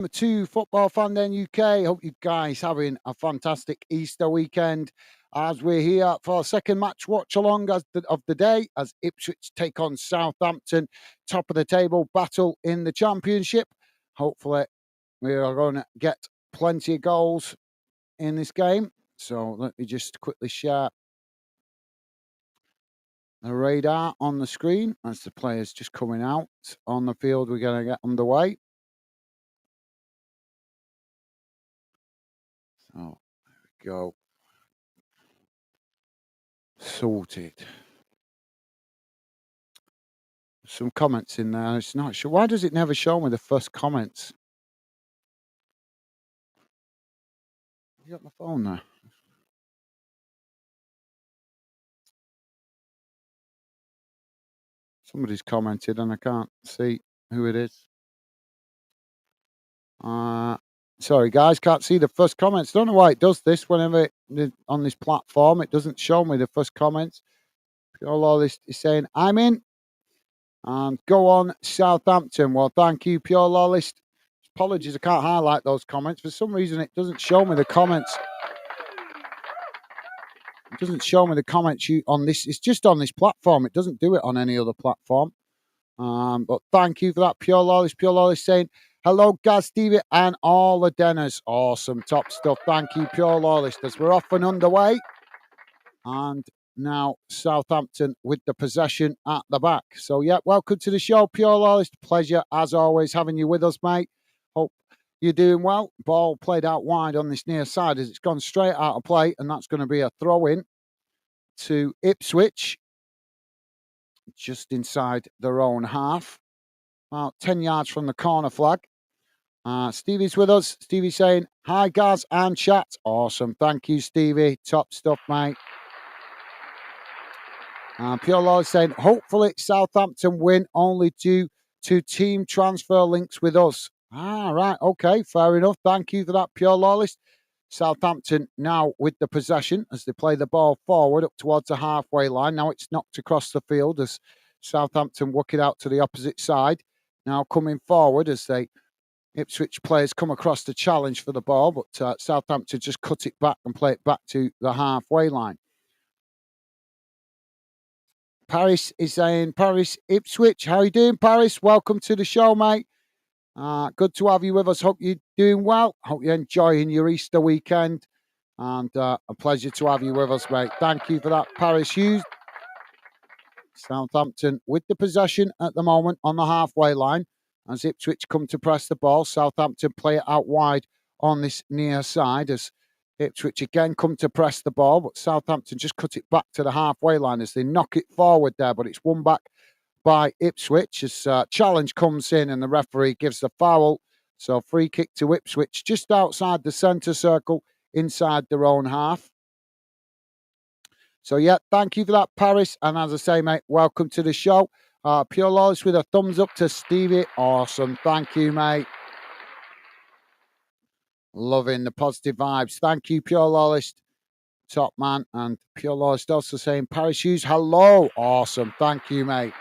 To Football Fan Den UK. Hope you guys having a fantastic Easter weekend as we're here for a second match watch along of the day as Ipswich take on Southampton, top of the table battle in the Championship. Hopefully, we are going to get plenty of goals in this game. So let me just quickly share the radar on the screen as the players just coming out on the field. We're going to get underway. So there we go. Sorted. Some comments in there. It's not sure. Why does it never show me the first comments? You got my phone there. Somebody's commented and I can't see who it is. Sorry guys, can't see the first comments. Don't know why it does this whenever on this platform. It doesn't show me the first comments. All this is saying I'm in. And go on Southampton. Well, thank you, Pure Lawlist. Apologies, I can't highlight those comments. For some reason, it doesn't show me the comments. It doesn't show me the comments on this. It's just on this platform. It doesn't do it on any other platform. But thank you for that, Pure Lawless. Pure Lawless saying, hello, Gaz, Stevie, and all the Denners. Awesome, top stuff. Thank you, Pure Lawless. As we're off and underway. And now Southampton with the possession at the back. So, yeah, welcome to the show, Pure Lawless. Pleasure, as always, having you with us, mate. Hope you're doing well. Ball played out wide on this near side as it's gone straight out of play, and that's going to be a throw-in to Ipswich, just inside their own half, about 10 yards from the corner flag. Stevie's with us. Stevie saying, hi, Gaz and chat. Awesome. Thank you, Stevie. Top stuff, mate. Pure Law is saying, hopefully Southampton win only due to team transfer links with us. Right. Okay. Fair enough. Thank you for that, Pure Lawless. Southampton now with the possession as they play the ball forward up towards the halfway line. Now it's knocked across the field as Southampton work it out to the opposite side. Now coming forward as Ipswich players come across the challenge for the ball, but Southampton just cut it back and play it back to the halfway line. Paris is saying, Paris, Ipswich. How are you doing, Paris? Welcome to the show, mate. Good to have you with us. Hope you're doing well. Hope you're enjoying your Easter weekend. And a pleasure to have you with us, mate. Thank you for that, Paris Hughes. Southampton with the possession at the moment on the halfway line. As Ipswich come to press the ball, Southampton play it out wide on this near side as Ipswich again come to press the ball, but Southampton just cut it back to the halfway line as they knock it forward there, but it's won back by Ipswich as challenge comes in and the referee gives the foul. So free kick to Ipswich just outside the centre circle inside their own half. So, yeah, thank you for that, Paris. And as I say, mate, welcome to the show. Pure Lawless with a thumbs up to Stevie. Awesome. Thank you, mate. Loving the positive vibes. Thank you, Pure Lawless. Top man. And Pure Lawless also saying, Paris Hughes, hello. Awesome. Thank you, mate.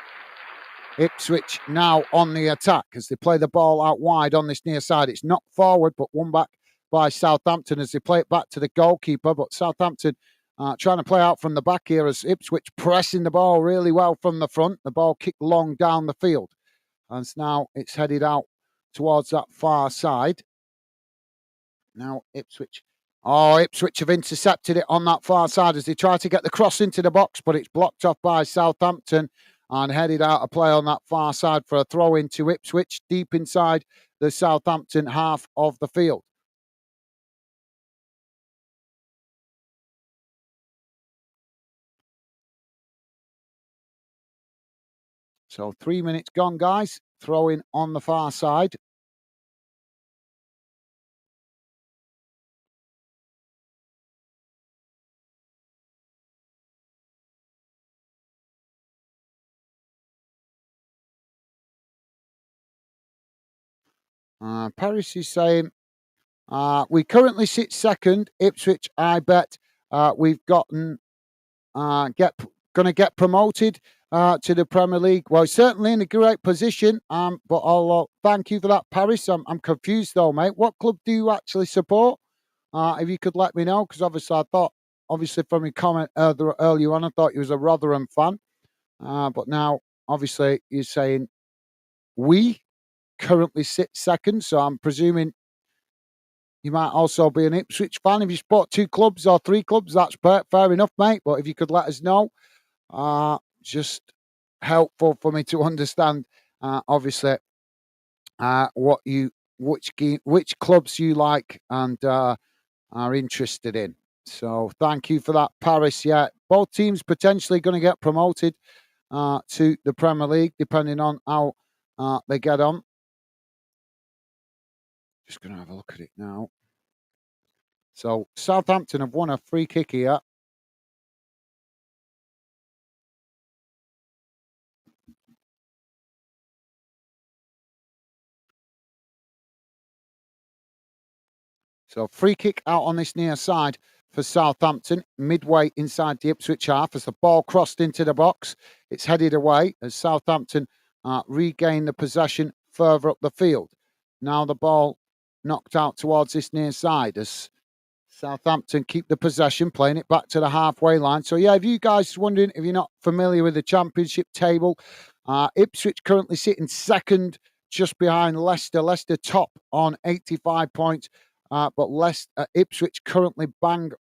Ipswich now on the attack as they play the ball out wide on this near side. It's knocked forward, but won back by Southampton as they play it back to the goalkeeper. But Southampton trying to play out from the back here as Ipswich pressing the ball really well from the front. The ball kicked long down the field. And now it's headed out towards that far side. Now Ipswich. Ipswich have intercepted it on that far side as they try to get the cross into the box, but it's blocked off by Southampton and headed out of play on that far side for a throw into Ipswich deep inside the Southampton half of the field. So 3 minutes gone, guys. Throw in on the far side. Paris is saying, we currently sit second. Ipswich, I bet we've gotten going to get promoted. to the Premier League. Well, he's certainly in a great position. But I'll thank you for that, Paris. I'm confused though, mate. What club do you actually support? If you could let me know, because obviously I thought, obviously from your comment earlier on, I thought you was a Rotherham fan. But now, obviously, you're saying we currently sit second, so I'm presuming you might also be an Ipswich fan. If you support two clubs or three clubs, that's fair enough, mate. But if you could let us know, just helpful for me to understand, obviously, what you which clubs you like and are interested in. So thank you for that, Paris. Yeah, both teams potentially going to get promoted to the Premier League, depending on how they get on. Just going to have a look at it now. So Southampton have won a free kick here. So free kick out on this near side for Southampton, midway inside the Ipswich half as the ball crossed into the box. It's headed away as Southampton regain the possession further up the field. Now the ball knocked out towards this near side as Southampton keep the possession, playing it back to the halfway line. So, yeah, if you guys wondering, if you're not familiar with the Championship table, Ipswich currently sitting second just behind Leicester. Leicester top on 85 points, but Ipswich currently bang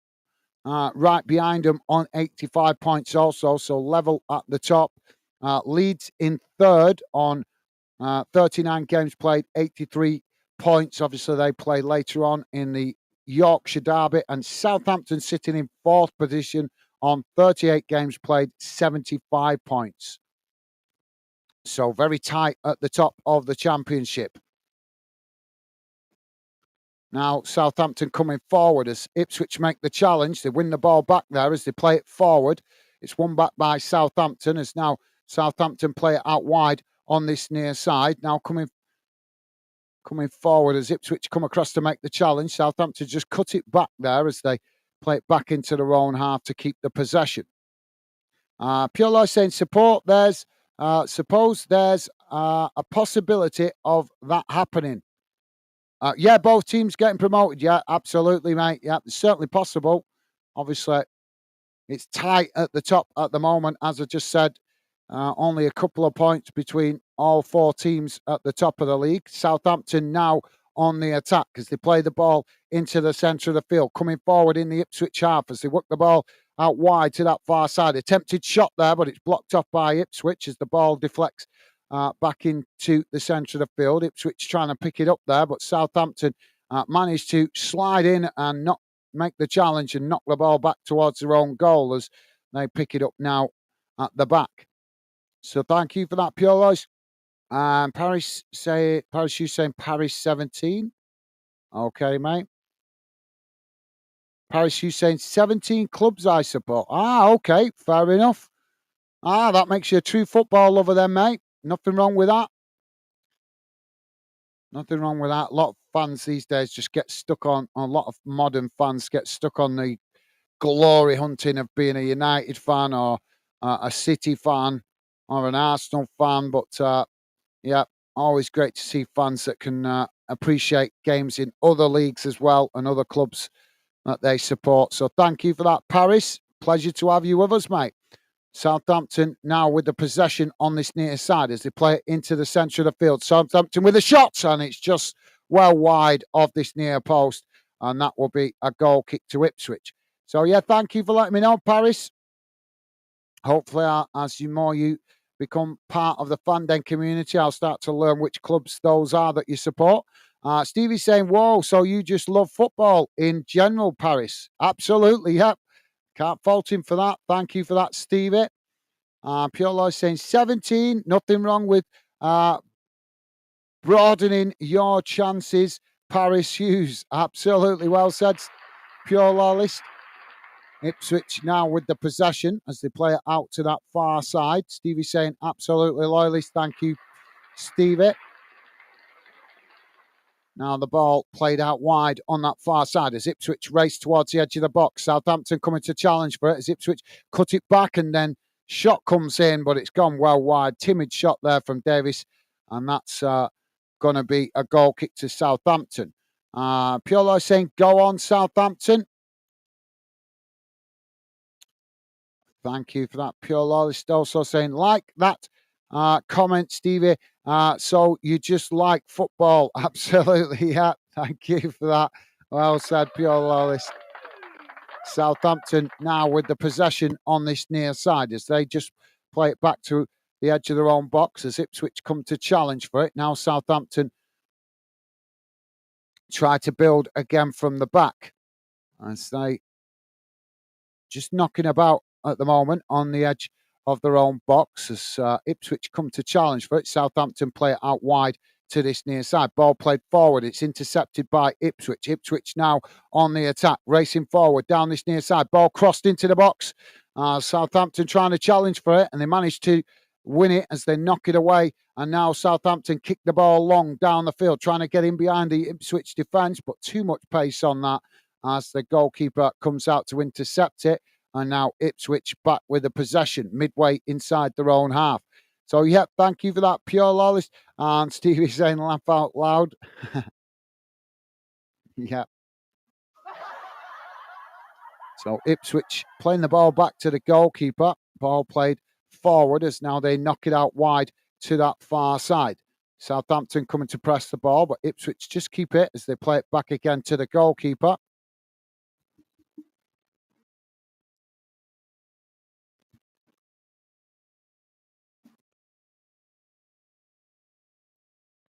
right behind them on 85 points also, so level at the top. Leeds in third on 39 games played, 83 points. Obviously, they play later on in the Yorkshire Derby, and Southampton sitting in fourth position on 38 games played, 75 points. So very tight at the top of the Championship. Now Southampton coming forward as Ipswich make the challenge. They win the ball back there as they play it forward. It's won back by Southampton as now Southampton play it out wide on this near side. Now coming forward as Ipswich come across to make the challenge. Southampton just cut it back there as they play it back into their own half to keep the possession. Pure Life saying suppose there's a possibility of that happening. Yeah, both teams getting promoted. Yeah, absolutely, mate. Yeah, it's certainly possible. Obviously, it's tight at the top at the moment, as I just said. Only a couple of points between all four teams at the top of the league. Southampton now on the attack as they play the ball into the centre of the field, coming forward in the Ipswich half as they work the ball out wide to that far side. Attempted shot there, but it's blocked off by Ipswich as the ball deflects back into the centre of the field. Ipswich trying to pick it up there, but Southampton managed to slide in and not make the challenge and knock the ball back towards their own goal as they pick it up now at the back. So thank you for that, Pure Lois. Paris you saying Paris 17. Okay, mate. Paris you saying 17 clubs I support. Okay, fair enough. That makes you a true football lover then, mate. Nothing wrong with that. Nothing wrong with that. A lot of fans these days just get stuck on, a lot of modern fans get stuck on the glory hunting of being a United fan or a City fan or an Arsenal fan. But yeah, always great to see fans that can appreciate games in other leagues as well and other clubs that they support. So thank you for that, Paris. Pleasure to have you with us, mate. Southampton now with the possession on this near side as they play it into the centre of the field. Southampton with a shot, and it's just well wide of this near post, and that will be a goal kick to Ipswich. So, yeah, thank you for letting me know, Paris. Hopefully, as you become part of the Fanden community, I'll start to learn which clubs those are that you support. Stevie's saying, whoa, so you just love football in general, Paris? Absolutely, yep. Can't fault him for that. Thank you for that, Stevie. Pure Life saying 17. Nothing wrong with broadening your chances. Paris Hughes. Absolutely well said. Pure Loyalist. Ipswich now with the possession as they play it out to that far side. Stevie saying absolutely loyalist. Thank you, Stevie. Now the ball played out wide on that far side as Ipswich race towards the edge of the box. Southampton coming to challenge for it as Ipswich cut it back and then Shot comes in, but it's gone well wide. Timid shot there from Davis, and that's going to be a goal kick to Southampton. Piolo saying, go on, Southampton. Thank you for that, Piolo. Is also saying, like that comment, Stevie. So you just like football. Absolutely, yeah. Thank you for that. Well said, Piolo. Southampton now with the possession on this near side as they just play it back to the edge of their own box as Ipswich come to challenge for it. Now Southampton try to build again from the back as they just knocking about at the moment on the edge of their own box as Ipswich come to challenge for it. Southampton play it out wide to this near side. Ball played forward. It's intercepted by Ipswich. Ipswich now on the attack, racing forward down this near side. Ball crossed into the box. Southampton trying to challenge for it, and they managed to win it as they knock it away. And now Southampton kick the ball long down the field, trying to get in behind the Ipswich defence, but too much pace on that as the goalkeeper comes out to intercept it. And now Ipswich back with the possession midway inside their own half. So, yeah, thank you for that, Pure Lawless. And Stevie saying laugh out loud. Yeah. So Ipswich playing the ball back to the goalkeeper. Ball played forward as now they knock it out wide to that far side. Southampton coming to press the ball, but Ipswich just keep it as they play it back again to the goalkeeper.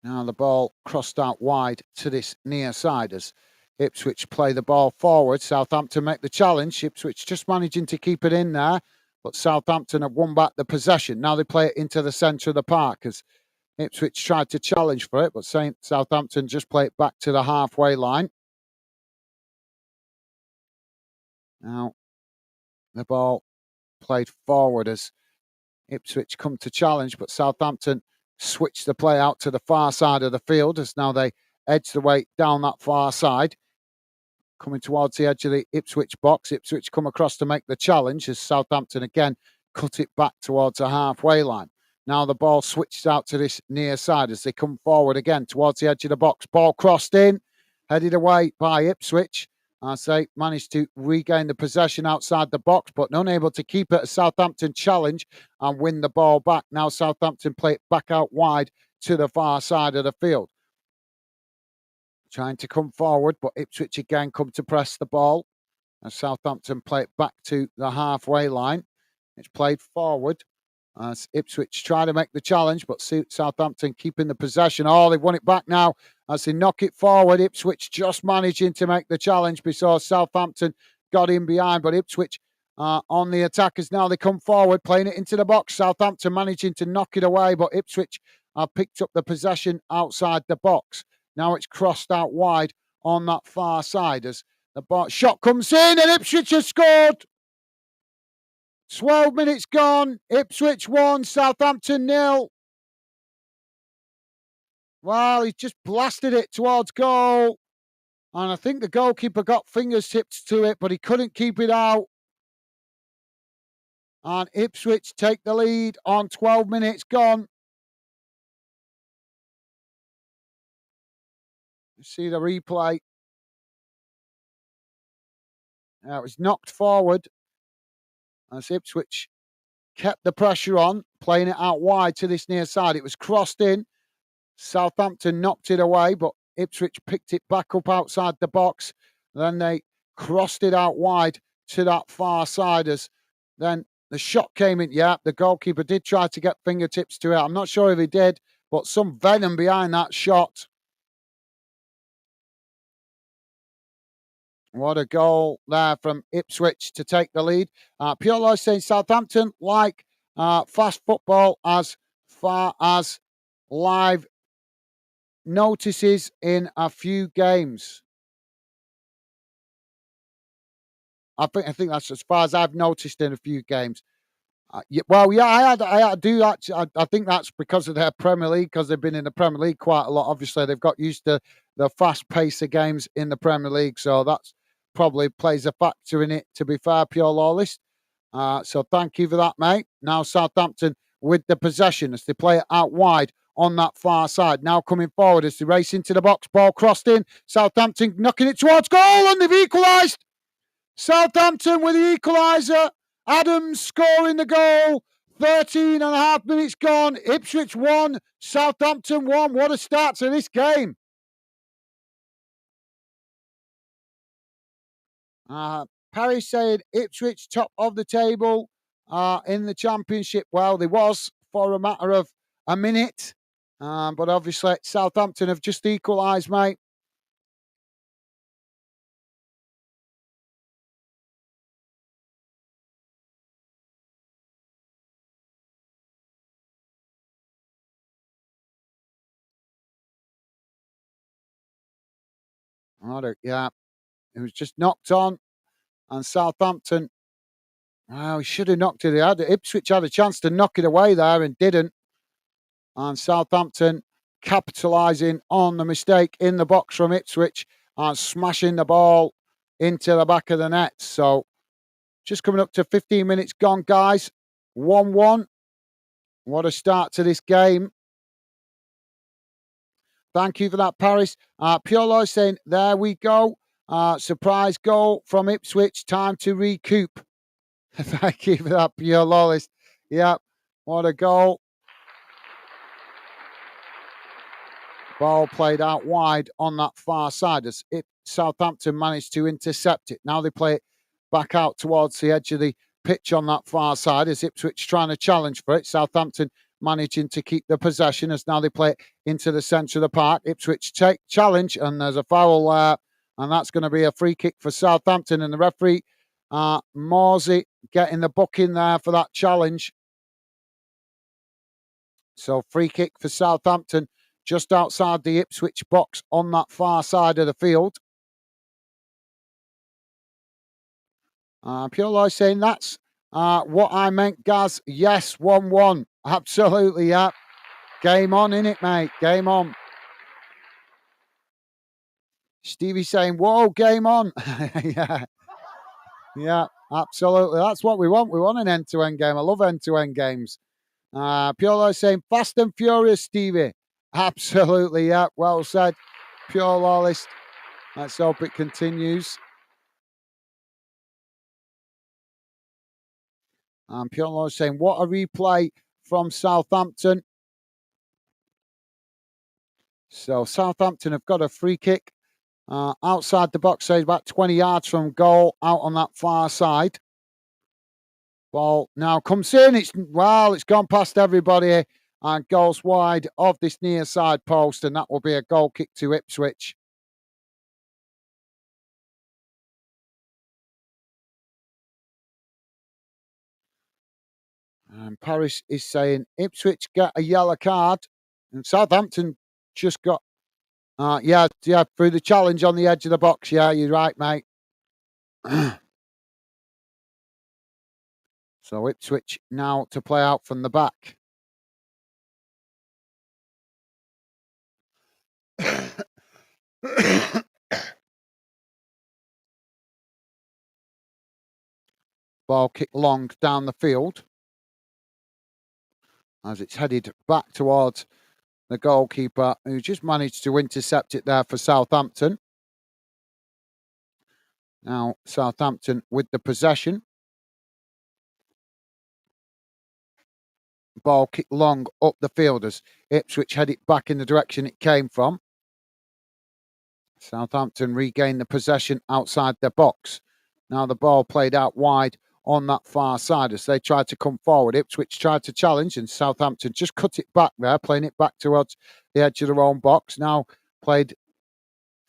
Now the ball crossed out wide to this near side as Ipswich play the ball forward. Southampton make the challenge. Ipswich just managing to keep it in there, but Southampton have won back the possession. Now they play it into the centre of the park as Ipswich tried to challenge for it, but Southampton just play it back to the halfway line. Now the ball played forward as Ipswich come to challenge, but Southampton switch the play out to the far side of the field as now they edge the way down that far side. Coming towards the edge of the Ipswich box. Ipswich come across to make the challenge as Southampton again cut it back towards the halfway line. Now the ball switched out to this near side as they come forward again towards the edge of the box. Ball crossed in, headed away by Ipswich as they managed to regain the possession outside the box, but unable to keep it. A Southampton challenge and win the ball back. Now Southampton play it back out wide to the far side of the field. Trying to come forward, but Ipswich again come to press the ball. As Southampton play it back to the halfway line. It's played forward as Ipswich try to make the challenge, but Southampton keeping the possession. Oh, they've won it back now as they knock it forward. Ipswich just managing to make the challenge before Southampton got in behind, but Ipswich on the attackers now. They come forward, playing it into the box. Southampton managing to knock it away, but Ipswich picked up the possession outside the box. Now it's crossed out wide on that far side as the shot comes in and Ipswich has scored. 12 minutes gone. Ipswich 1, Southampton 0. Well, he just blasted it towards goal. And I think the goalkeeper got fingers tipped to it, but he couldn't keep it out. And Ipswich take the lead on 12 minutes gone. You see the replay. It was knocked forward as Ipswich kept the pressure on, playing it out wide to this near side. It was crossed in. Southampton knocked it away, but Ipswich picked it back up outside the box. Then they crossed it out wide to that far side as then the shot came in. Yeah, the goalkeeper did try to get fingertips to it. I'm not sure if he did, but some venom behind that shot. What a goal there from Ipswich to take the lead. Piolo saying Southampton like fast football as far as live notices in a few games. I think that's as far as I've noticed in a few games. I had to do that. I think that's because of their Premier League, because they've been in the Premier League quite a lot. Obviously, they've got used to the fast pace of games in the Premier League, so that's probably plays a factor in it. To be fair, Pure Lawless. So thank you for that, mate. Now Southampton with the possession as they play it out wide on that far side. Now coming forward as they race into the box. Ball crossed in. Southampton knocking it towards goal and they've equalised. Southampton with the equaliser. Adams scoring the goal. 13 and a half minutes gone. Ipswich 1, Southampton 1. What a start to this game. Perry saying Ipswich top of the table in the championship. Well, they was for a matter of a minute. But obviously Southampton have just equalised, mate. Yeah, it was just knocked on. And Southampton, well, he should have knocked it. Ipswich had a chance to knock it away there and didn't. And Southampton capitalising on the mistake in the box from Ipswich and smashing the ball into the back of the net. So just coming up to 15 minutes gone, guys. 1-1. What a start to this game. Thank you for that, Paris. Piolo saying, there we go. Surprise goal from Ipswich. Time to recoup. Thank you for that, Piolo. Yeah, what a goal. Ball played out wide on that far side as Southampton managed to intercept it. Now they play it back out towards the edge of the pitch on that far side as Ipswich trying to challenge for it. Southampton managing to keep the possession as now they play it into the centre of the park. Ipswich take challenge and there's a foul there, and that's going to be a free kick for Southampton. And the referee, Morsey, getting the booking there for that challenge. So free kick for Southampton just outside the Ipswich box on that far side of the field. Piolo saying that's what I meant, Gaz. Yes, 1-1. Absolutely, yeah. Game on, innit, mate? Game on. Stevie saying, whoa, game on. Yeah. Yeah, absolutely. That's what we want. We want an end-to-end game. I love end-to-end games. Piolo saying, fast and furious, Stevie. Absolutely, yeah. Well said. Pure lawless. Let's hope it continues. And Piolo saying, what a replay from Southampton. So Southampton have got a free kick outside the box, so about 20 yards from goal, out on that far side. Ball now comes in. It's gone past everybody and goes wide of this near side post, and that will be a goal kick to Ipswich. And Paris is saying Ipswich get a yellow card, and Southampton just got, through the challenge on the edge of the box. Yeah, you're right, mate. So Ipswich now to play out from the back. Ball kicked long down the field as it's headed back towards the goalkeeper, who just managed to intercept it there for Southampton. Now Southampton with the possession. Ball kicked long up the field as Ipswich head it back in the direction it came from. Southampton regained the possession outside their box. Now the ball played out wide on that far side as they tried to come forward. Ipswich tried to challenge and Southampton just cut it back there, playing it back towards the edge of their own box. Now played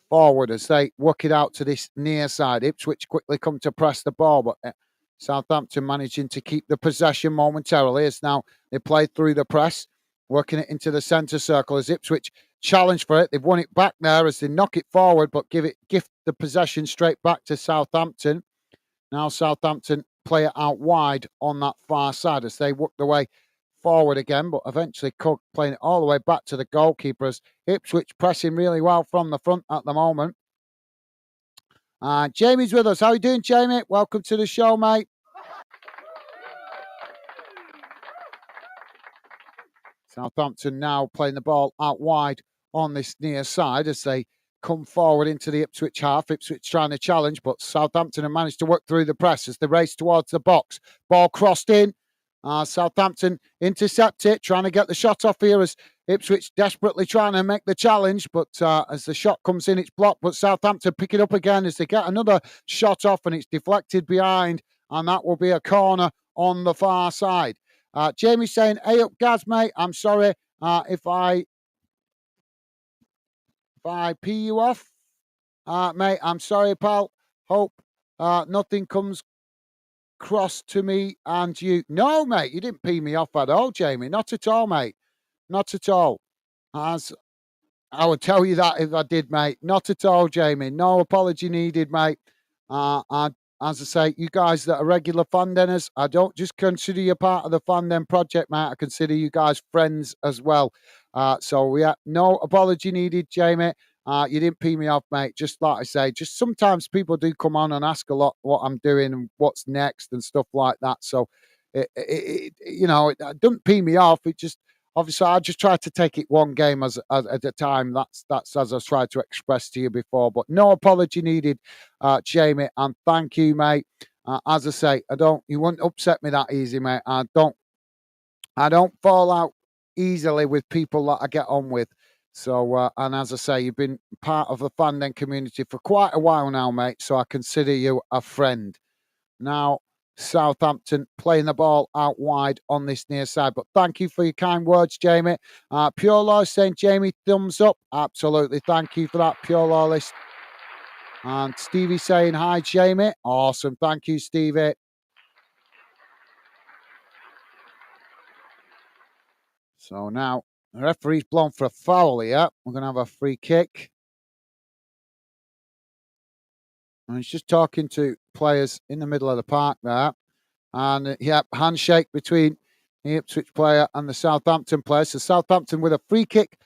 forward as they work it out to this near side. Ipswich quickly come to press the ball, but Southampton managing to keep the possession momentarily as now they play through the press, working it into the centre circle as Ipswich challenge for it. They've won it back there as they knock it forward, but gift the possession straight back to Southampton. Now Southampton play it out wide on that far side as they work their way forward again, but eventually Cook playing it all the way back to the goalkeepers. Ipswich pressing really well from the front at the moment. Jamie's with us. How are you doing, Jamie? Welcome to the show, mate. Southampton now playing the ball out wide on this near side as they come forward into the Ipswich half. Ipswich trying to challenge, but Southampton have managed to work through the press as they race towards the box. Ball crossed in. Southampton intercept it, trying to get the shot off here as Ipswich desperately trying to make the challenge, but as the shot comes in, it's blocked. But Southampton pick it up again as they get another shot off, and it's deflected behind, and that will be a corner on the far side. Jamie saying, "Hey up, Gaz, mate. I'm sorry if I pee you off, mate. I'm sorry, pal. Hope nothing comes cross to me and you." No, mate, you didn't pee me off at all, Jamie. Not at all, mate. Not at all. As I would tell you that if I did, mate. Not at all, Jamie. No apology needed, mate. As I say, you guys that are regular fan denners, I don't just consider you part of the fan den project, mate. I consider you guys friends as well. So yeah, no apology needed, Jamie. You didn't pee me off, mate. Just like I say, just sometimes people do come on and ask a lot what I'm doing and what's next and stuff like that. So, it doesn't pee me off. It just obviously I just try to take it one game as at a time. That's as I tried to express to you before. But no apology needed, Jamie. And thank you, mate. As I say, you wouldn't upset me that easy, mate. I don't fall out easily with people that I get on with. So, and as I say, you've been part of the fan den community for quite a while now, mate. So I consider you a friend. Now, Southampton playing the ball out wide on this near side. But thank you for your kind words, Jamie. Pure Law saying, Jamie, thumbs up. Absolutely. Thank you for that, Pure Lawless. And Stevie saying, hi, Jamie. Awesome. Thank you, Stevie. So now the referee's blown for a foul here. We're going to have a free kick. And he's just talking to players in the middle of the park there. And handshake between the Ipswich player and the Southampton player. So Southampton with a free kick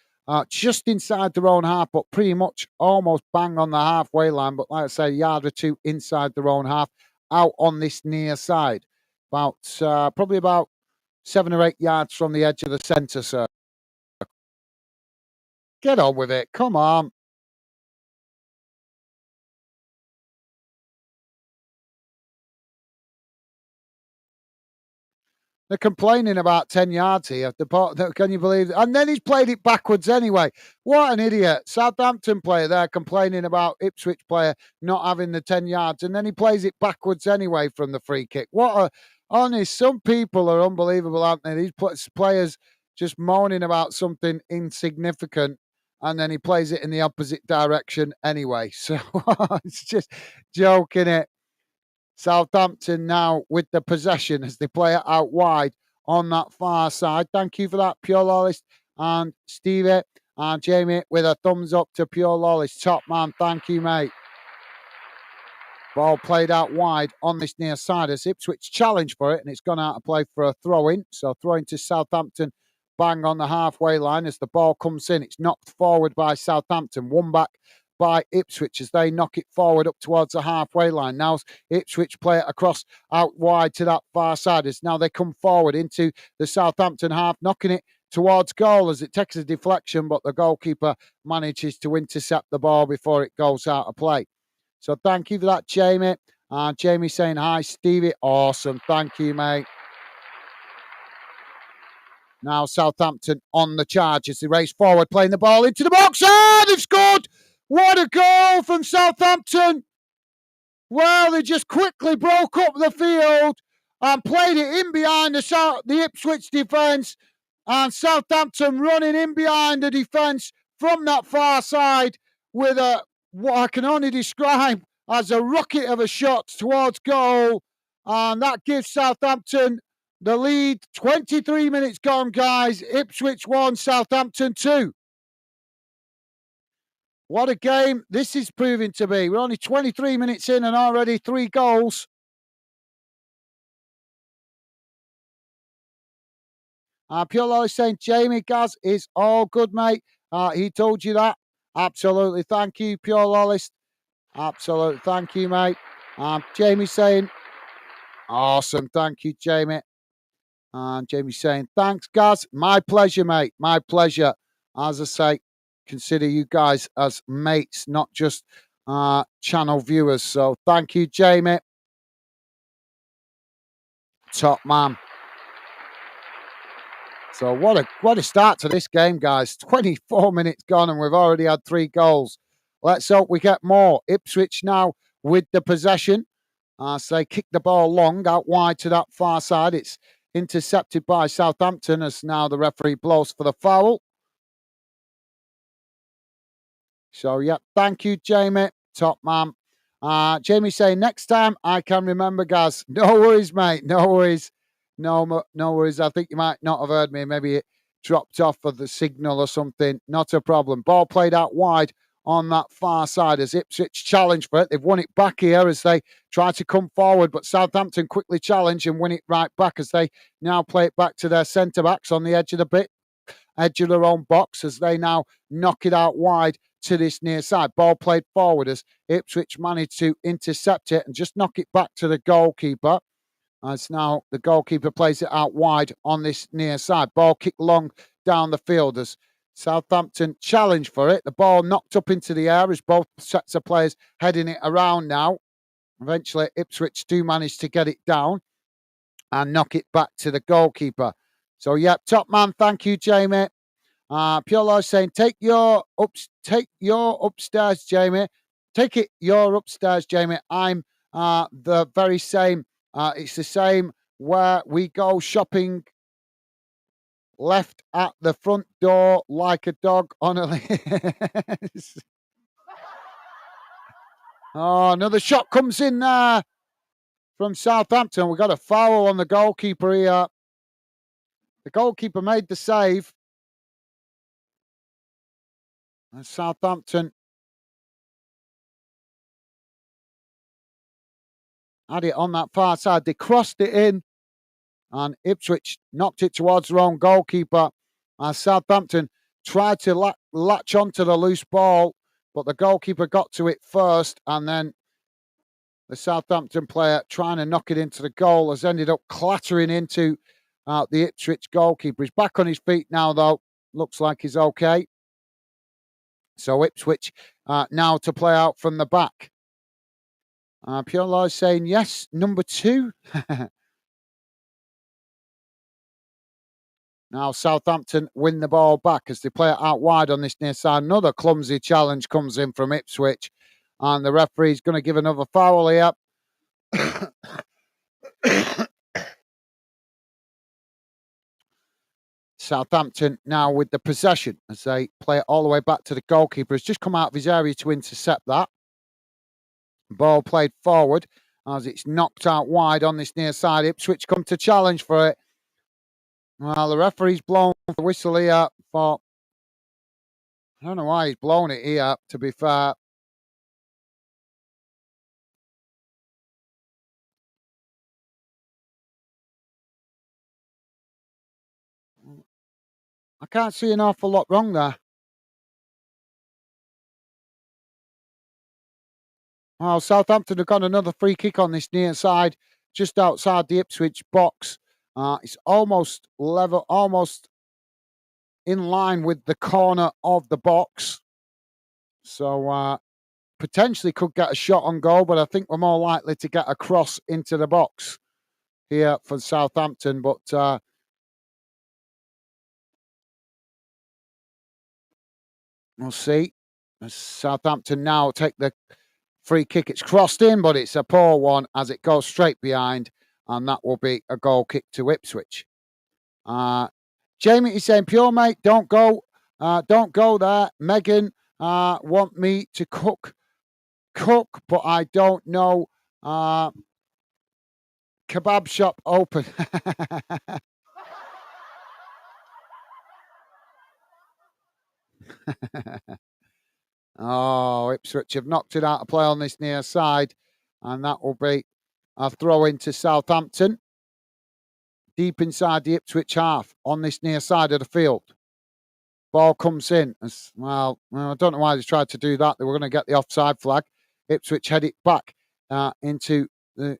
just inside their own half, but pretty much almost bang on the halfway line. But like I say, a yard or two inside their own half, out on this near side. Probably about 7 or 8 yards from the edge of the centre, sir. Get on with it. Come on. They're complaining about 10 yards here. Can you believe it? And then he's played it backwards anyway. What an idiot. Southampton player there complaining about Ipswich player not having the 10 yards. And then he plays it backwards anyway from the free kick. Honest, some people are unbelievable, aren't they? These players just moaning about something insignificant. And then he plays it in the opposite direction anyway. So it's just joking it. Southampton now with the possession as they play it out wide on that far side. Thank you for that, Pure Lawless and Stevie and Jamie with a thumbs up to Pure Lawless. Top man, thank you, mate. Ball played out wide on this near side as Ipswich challenge for it, and it's gone out of play for a throw-in. So throw-in to Southampton, bang on the halfway line as the ball comes in. It's knocked forward by Southampton, won back by Ipswich as they knock it forward up towards the halfway line. Now Ipswich play it across out wide to that far side as now they come forward into the Southampton half, knocking it towards goal as it takes a deflection, but the goalkeeper manages to intercept the ball before it goes out of play. So thank you for that, Jamie. Jamie saying hi, Stevie. Awesome. Thank you, mate. Now Southampton on the charge as they race forward, playing the ball into the box. Oh, they've scored! What a goal from Southampton! Well, they just quickly broke up the field and played it in behind the Ipswich defence. And Southampton running in behind the defence from that far side with what I can only describe as a rocket of a shot towards goal. And that gives Southampton the lead. 23 minutes gone, guys. Ipswich 1, Southampton 2. What a game this is proving to be. We're only 23 minutes in and already 3 goals. Pure Lawless saying, Jamie, Gaz is all good, mate. He told you that. Absolutely. Thank you, Pure Lawless. Absolutely. Thank you, mate. Jamie saying, awesome. Thank you, Jamie. And Jamie's saying, thanks, Gaz. My pleasure, mate. My pleasure. As I say, consider you guys as mates, not just channel viewers. So thank you, Jamie. Top man. So what a start to this game, guys. 24 minutes gone and we've already had 3 goals. Let's hope we get more. Ipswich now with the possession. So they kick the ball long out wide to that far side. It's intercepted by Southampton as now the referee blows for the foul. So, yeah, thank you, Jamie. Top man. Jamie saying, next time I can remember, Gaz. No worries, mate. No worries. No worries. I think you might not have heard me. Maybe it dropped off of the signal or something. Not a problem. Ball played out wide on that far side as Ipswich challenge for it. They've won it back here as they try to come forward, but Southampton quickly challenge and win it right back as they now play it back to their centre-backs on the edge of their own box as they now knock it out wide to this near side. Ball played forward as Ipswich managed to intercept it and just knock it back to the goalkeeper. As now the goalkeeper plays it out wide on this near side. Ball kicked long down the field as Southampton challenge for it. The ball knocked up into the air as both sets of players heading it around now. Eventually, Ipswich do manage to get it down and knock it back to the goalkeeper. So, yeah, top man. Thank you, Jamie. Pure Law saying, take your upstairs, Jamie. Take it your upstairs, Jamie. I'm the very same. It's the same where we go shopping left at the front door like a dog on a list. Oh, another shot comes in there from Southampton. We got a foul on the goalkeeper here. The goalkeeper made the save. And Southampton had it on that far side. They crossed it in, and Ipswich knocked it towards their own goalkeeper. Southampton tried to latch onto the loose ball, but the goalkeeper got to it first, and then the Southampton player trying to knock it into the goal has ended up clattering into the Ipswich goalkeeper. He's back on his feet now, though. Looks like he's okay. So Ipswich now to play out from the back. Pure Law is saying, yes, number 2. Now Southampton win the ball back as they play it out wide on this near side. Another clumsy challenge comes in from Ipswich. And the referee's going to give another foul here. Southampton now with the possession as they play it all the way back to the goalkeeper. Has just come out of his area to intercept that. Ball played forward as it's knocked out wide on this near side. Ipswich come to challenge for it. Well, the referee's blown the whistle here for... I don't know why he's blown it here, to be fair. I can't see an awful lot wrong there. Well, Southampton have got another free kick on this near side, just outside the Ipswich box. It's almost level, almost in line with the corner of the box. So potentially could get a shot on goal, but I think we're more likely to get a cross into the box here for Southampton. But we'll see. As Southampton now take the free kick. It's crossed in, but it's a poor one as it goes straight behind, and that will be a goal kick to Ipswich. Jamie is saying, pure mate, don't go there. Megan want me to cook, but I don't know. Kebab shop open. Oh, Ipswich have knocked it out of play on this near side, and that will be a throw into Southampton. Deep inside the Ipswich half on this near side of the field. Ball comes in. Well, I don't know why they tried to do that. They were going to get the offside flag. Ipswich head it back into the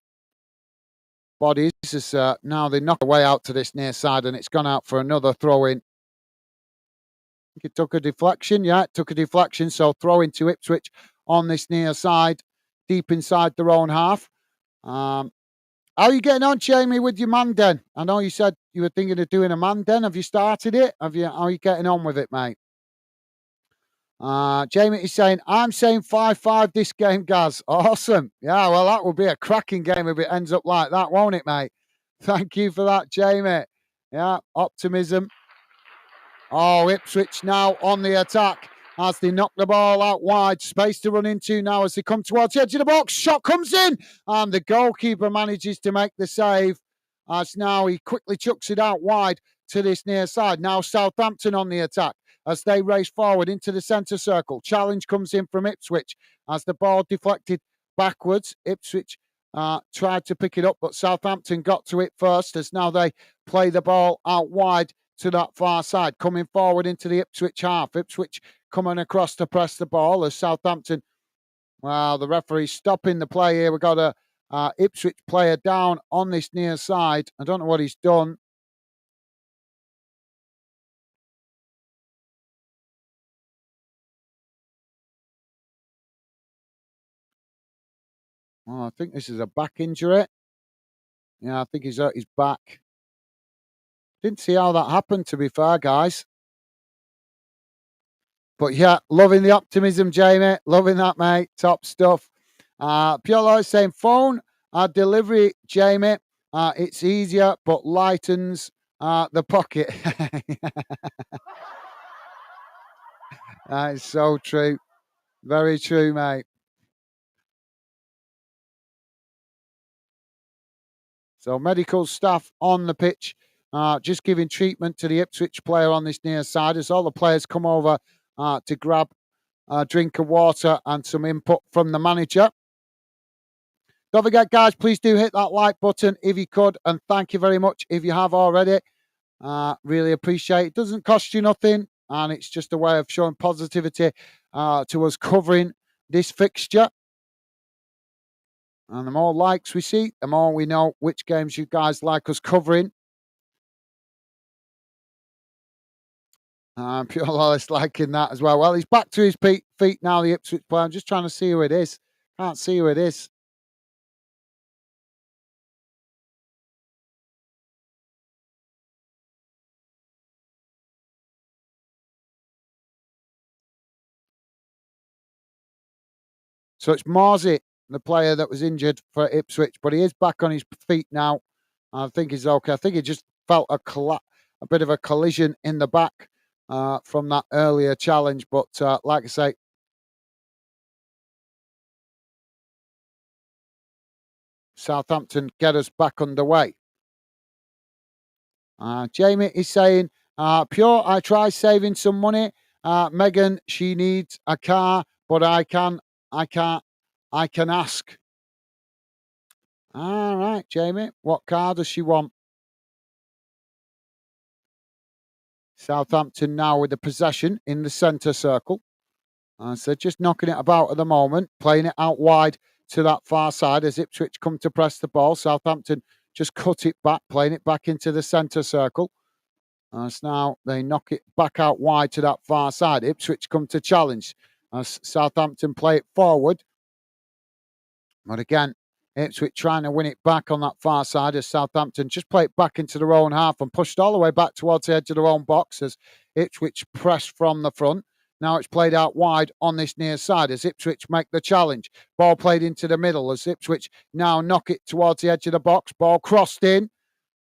bodies. As now they knock away out to this near side, and it's gone out for another throw in. I think it took a deflection. Yeah, it took a deflection. So throw into Ipswich on this near side, deep inside their own half. How are you getting on, Jamie, with your man den? I know you said you were thinking of doing a man den. Have you started it? How are you getting on with it, mate? Jamie is saying, I'm saying 5-5 this game, Gaz. Awesome. Yeah, well, that will be a cracking game if it ends up like that, won't it, mate? Thank you for that, Jamie. Yeah, optimism. Oh, Ipswich now on the attack as they knock the ball out wide. Space to run into now as they come towards the edge of the box. Shot comes in, and the goalkeeper manages to make the save. As now he quickly chucks it out wide to this near side. Now Southampton on the attack as they race forward into the centre circle. Challenge comes in from Ipswich as the ball deflected backwards. Ipswich tried to pick it up, but Southampton got to it first as now they play the ball out wide to that far side, coming forward into the Ipswich half. Ipswich coming across to press the ball as Southampton. Well, the referee's stopping the play here. We've got a Ipswich player down on this near side. I don't know what he's done. Oh, I think this is a back injury. Yeah, I think he's hurt his back. Didn't see how that happened, to be fair, guys. But yeah, loving the optimism, Jamie. Loving that, mate. Top stuff. Piolo is saying phone delivery, Jamie. It's easier, but lightens the pocket. That is so true. Very true, mate. So medical staff on the pitch, just giving treatment to the Ipswich player on this near side as all the players come over to grab a drink of water and some input from the manager. Don't forget, guys, please do hit that like button if you could, and thank you very much if you have already. Really appreciate it. It doesn't cost you nothing, and it's just a way of showing positivity to us covering this fixture. And the more likes we see, the more we know which games you guys like us covering. Pure Lawless liking that as well. Well, he's back to his feet now, the Ipswich player. I'm just trying to see who it is. Can't see who it is. So it's Marzi, the player that was injured for Ipswich, but he is back on his feet now. I think he's okay. I think he just felt a bit of a collision in the back from that earlier challenge. But like I say, Southampton get us back underway. Jamie is saying, Pure, I try saving some money. Megan, she needs a car, but I can ask. All right, Jamie, what car does she want? Southampton now with the possession in the centre circle. So just knocking it about at the moment, playing it out wide to that far side as Ipswich come to press the ball. Southampton just cut it back, playing it back into the centre circle. So now they knock it back out wide to that far side. Ipswich come to challenge as Southampton play it forward. But again, Ipswich trying to win it back on that far side as Southampton just play it back into their own half and pushed all the way back towards the edge of their own box as Ipswich press from the front. Now it's played out wide on this near side as Ipswich make the challenge. Ball played into the middle as Ipswich now knock it towards the edge of the box. Ball crossed in.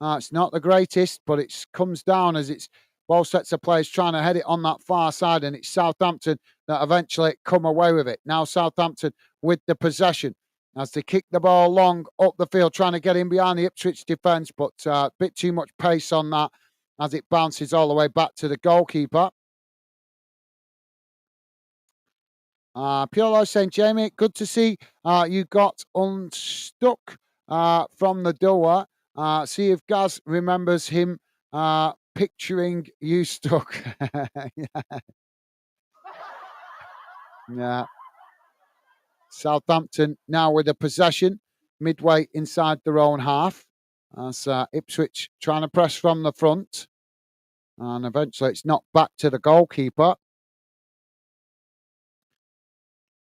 It's not the greatest, but it comes down as it's both sets of players trying to head it on that far side, and it's Southampton that eventually come away with it. Now Southampton with the possession as they kick the ball long up the field, trying to get in behind the Ipswich defence, but a bit too much pace on that as it bounces all the way back to the goalkeeper. Piolo saying, Jamie, good to see you got unstuck from the door. See if Gaz remembers him picturing you stuck. Yeah. Yeah. Southampton now with a possession midway inside their own half. As Ipswich trying to press from the front. And eventually it's knocked back to the goalkeeper.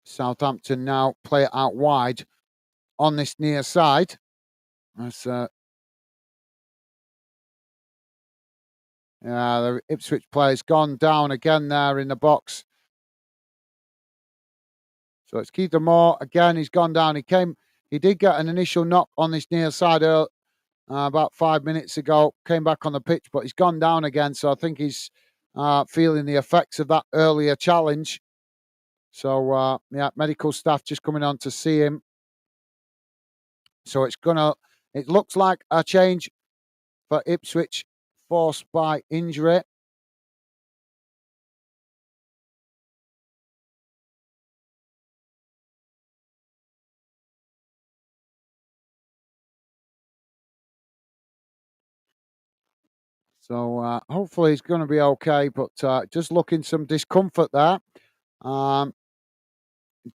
Southampton now play it out wide on this near side. As the Ipswich player's gone down again there in the box. So it's Keith Moore again. He's gone down. He did get an initial knock on this near side about 5 minutes ago. Came back on the pitch, but he's gone down again. So I think he's feeling the effects of that earlier challenge. So medical staff just coming on to see him. So it looks like a change for Ipswich, forced by injury. So hopefully he's going to be okay, but just looking some discomfort there.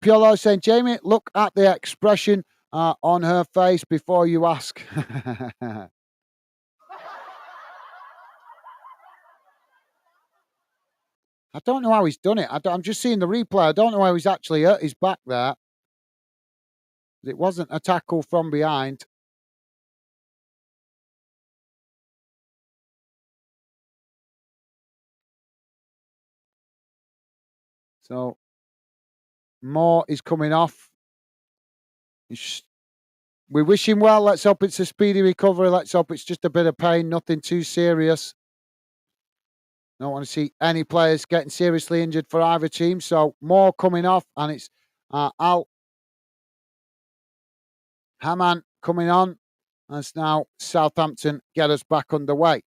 Piolo saying, Jamie, look at the expression on her face before you ask. I don't know how he's done it. I'm just seeing the replay. I don't know how he's actually hurt his back there. It wasn't a tackle from behind. So Moore is coming off. We wish him well. Let's hope it's a speedy recovery. Let's hope it's just a bit of pain, nothing too serious. Don't want to see any players getting seriously injured for either team. So Moore coming off, and it's Al Haman coming on. As now Southampton get us back underway.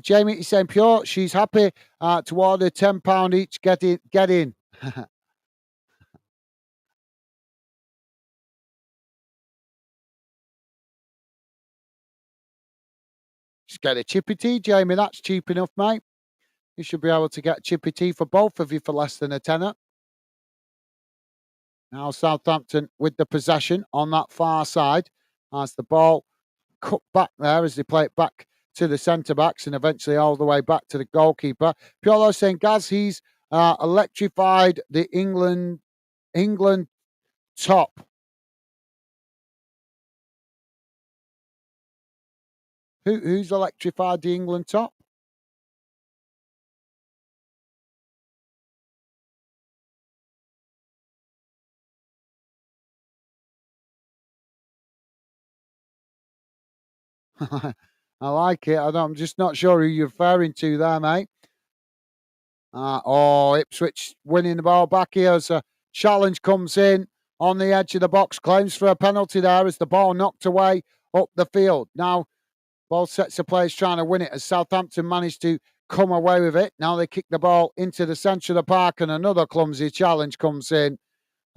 Jamie is saying, Pure, she's happy to order £10 each. Get in. Just get a chippy tea, Jamie. That's cheap enough, mate. You should be able to get chippy tea for both of you for less than a tenner. Now Southampton with the possession on that far side as the ball cut back there as they play it back to the centre backs and eventually all the way back to the goalkeeper. Piolo saying, Gaz, he's electrified the England top. Who's electrified the England top? I like it. I'm just not sure who you're referring to there, mate. Ipswich winning the ball back here as a challenge comes in on the edge of the box. Claims for a penalty there as the ball knocked away up the field. Now, both sets of players trying to win it as Southampton managed to come away with it. Now they kick the ball into the centre of the park and another clumsy challenge comes in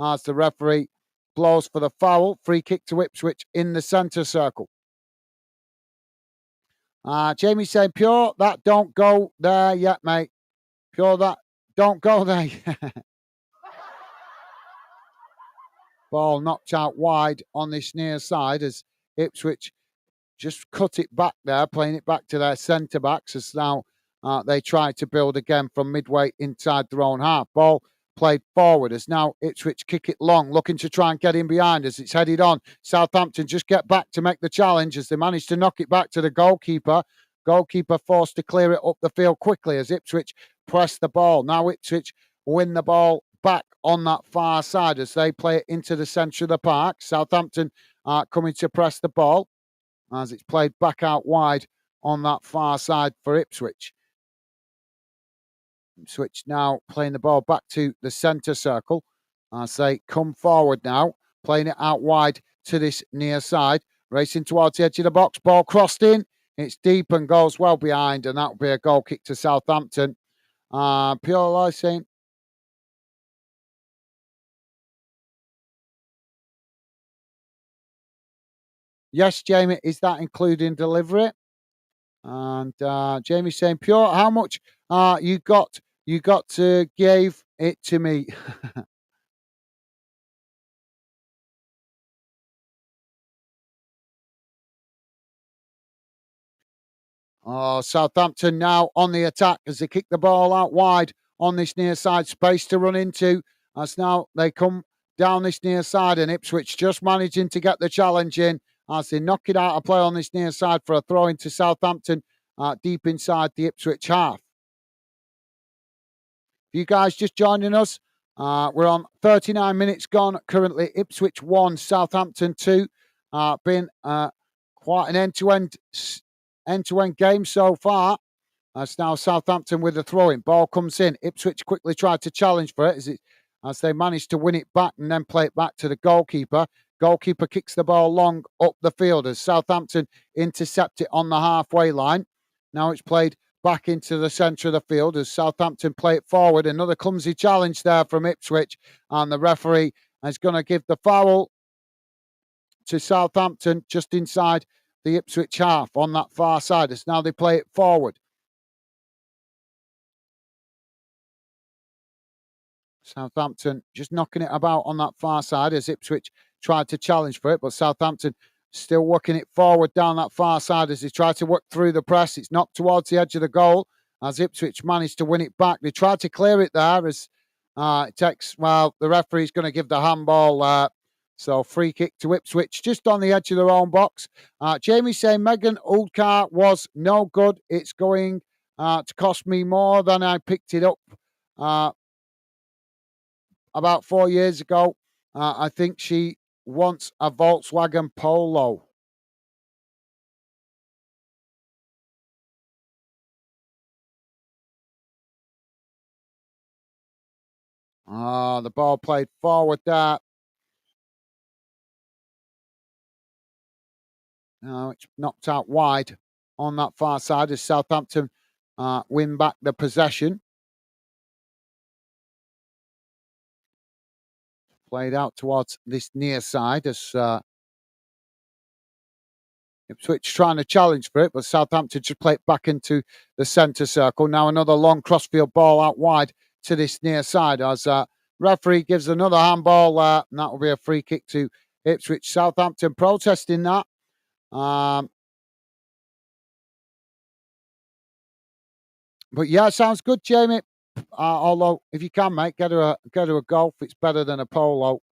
as the referee blows for the foul. Free kick to Ipswich in the centre circle. Jamie saying, Pure, that don't go there yet, mate. Pure, that don't go there. Ball knocked out wide on this near side as Ipswich just cut it back there, playing it back to their centre backs as now they try to build again from midway inside their own half. Ball played forward as now Ipswich kick it long, looking to try and get in behind as it's headed on. Southampton just get back to make the challenge as they manage to knock it back to the goalkeeper. Goalkeeper forced to clear it up the field quickly as Ipswich press the ball. Now Ipswich win the ball back on that far side as they play it into the centre of the park. Southampton coming to press the ball as it's played back out wide on that far side for Ipswich. Ipswich now playing the ball back to the centre circle as they come forward now, playing it out wide to this near side, racing towards the edge of the box, ball crossed in, it's deep and goes well behind, and that will be a goal kick to Southampton. Pure saying, yes, Jamie, is that including delivery? And Jamie saying, Pure, how much you got to give it to me? Oh, Southampton now on the attack as they kick the ball out wide on this near side, space to run into. As now they come down this near side, and Ipswich just managing to get the challenge in as they knock it out of play on this near side for a throw into Southampton deep inside the Ipswich half. You guys just joining us, we're on 39 minutes gone. Currently, Ipswich 1, Southampton 2. Been quite an end-to-end game so far. That's now Southampton with the throw-in. Ball comes in. Ipswich quickly tried to challenge for it as they managed to win it back and then play it back to the goalkeeper. Goalkeeper kicks the ball long up the field as Southampton intercept it on the halfway line. Now it's played back into the centre of the field as Southampton play it forward. Another clumsy challenge there from Ipswich, and the referee is going to give the foul to Southampton just inside the Ipswich half on that far side as now they play it forward. Southampton just knocking it about on that far side as Ipswich tried to challenge for it, but Southampton still working it forward down that far side as they try to work through the press. It's knocked towards the edge of the goal as Ipswich managed to win it back. They tried to clear it there as it takes, well, the referee's going to give the handball. So free kick to Ipswich just on the edge of their own box. Jamie saying Megan Oldcar was no good. It's going to cost me more than I picked it up about 4 years ago. I think she wants a Volkswagen Polo. The ball played forward there. It's knocked out wide on that far side as Southampton win back the possession. Played out towards this near side as Ipswich trying to challenge for it, but Southampton just play it back into the centre circle. Now another long crossfield ball out wide to this near side as referee gives another handball, and that will be a free kick to Ipswich. Southampton protesting that. But yeah, sounds good, Jamie. Although if you can, mate, get her a golf. It's better than a polo.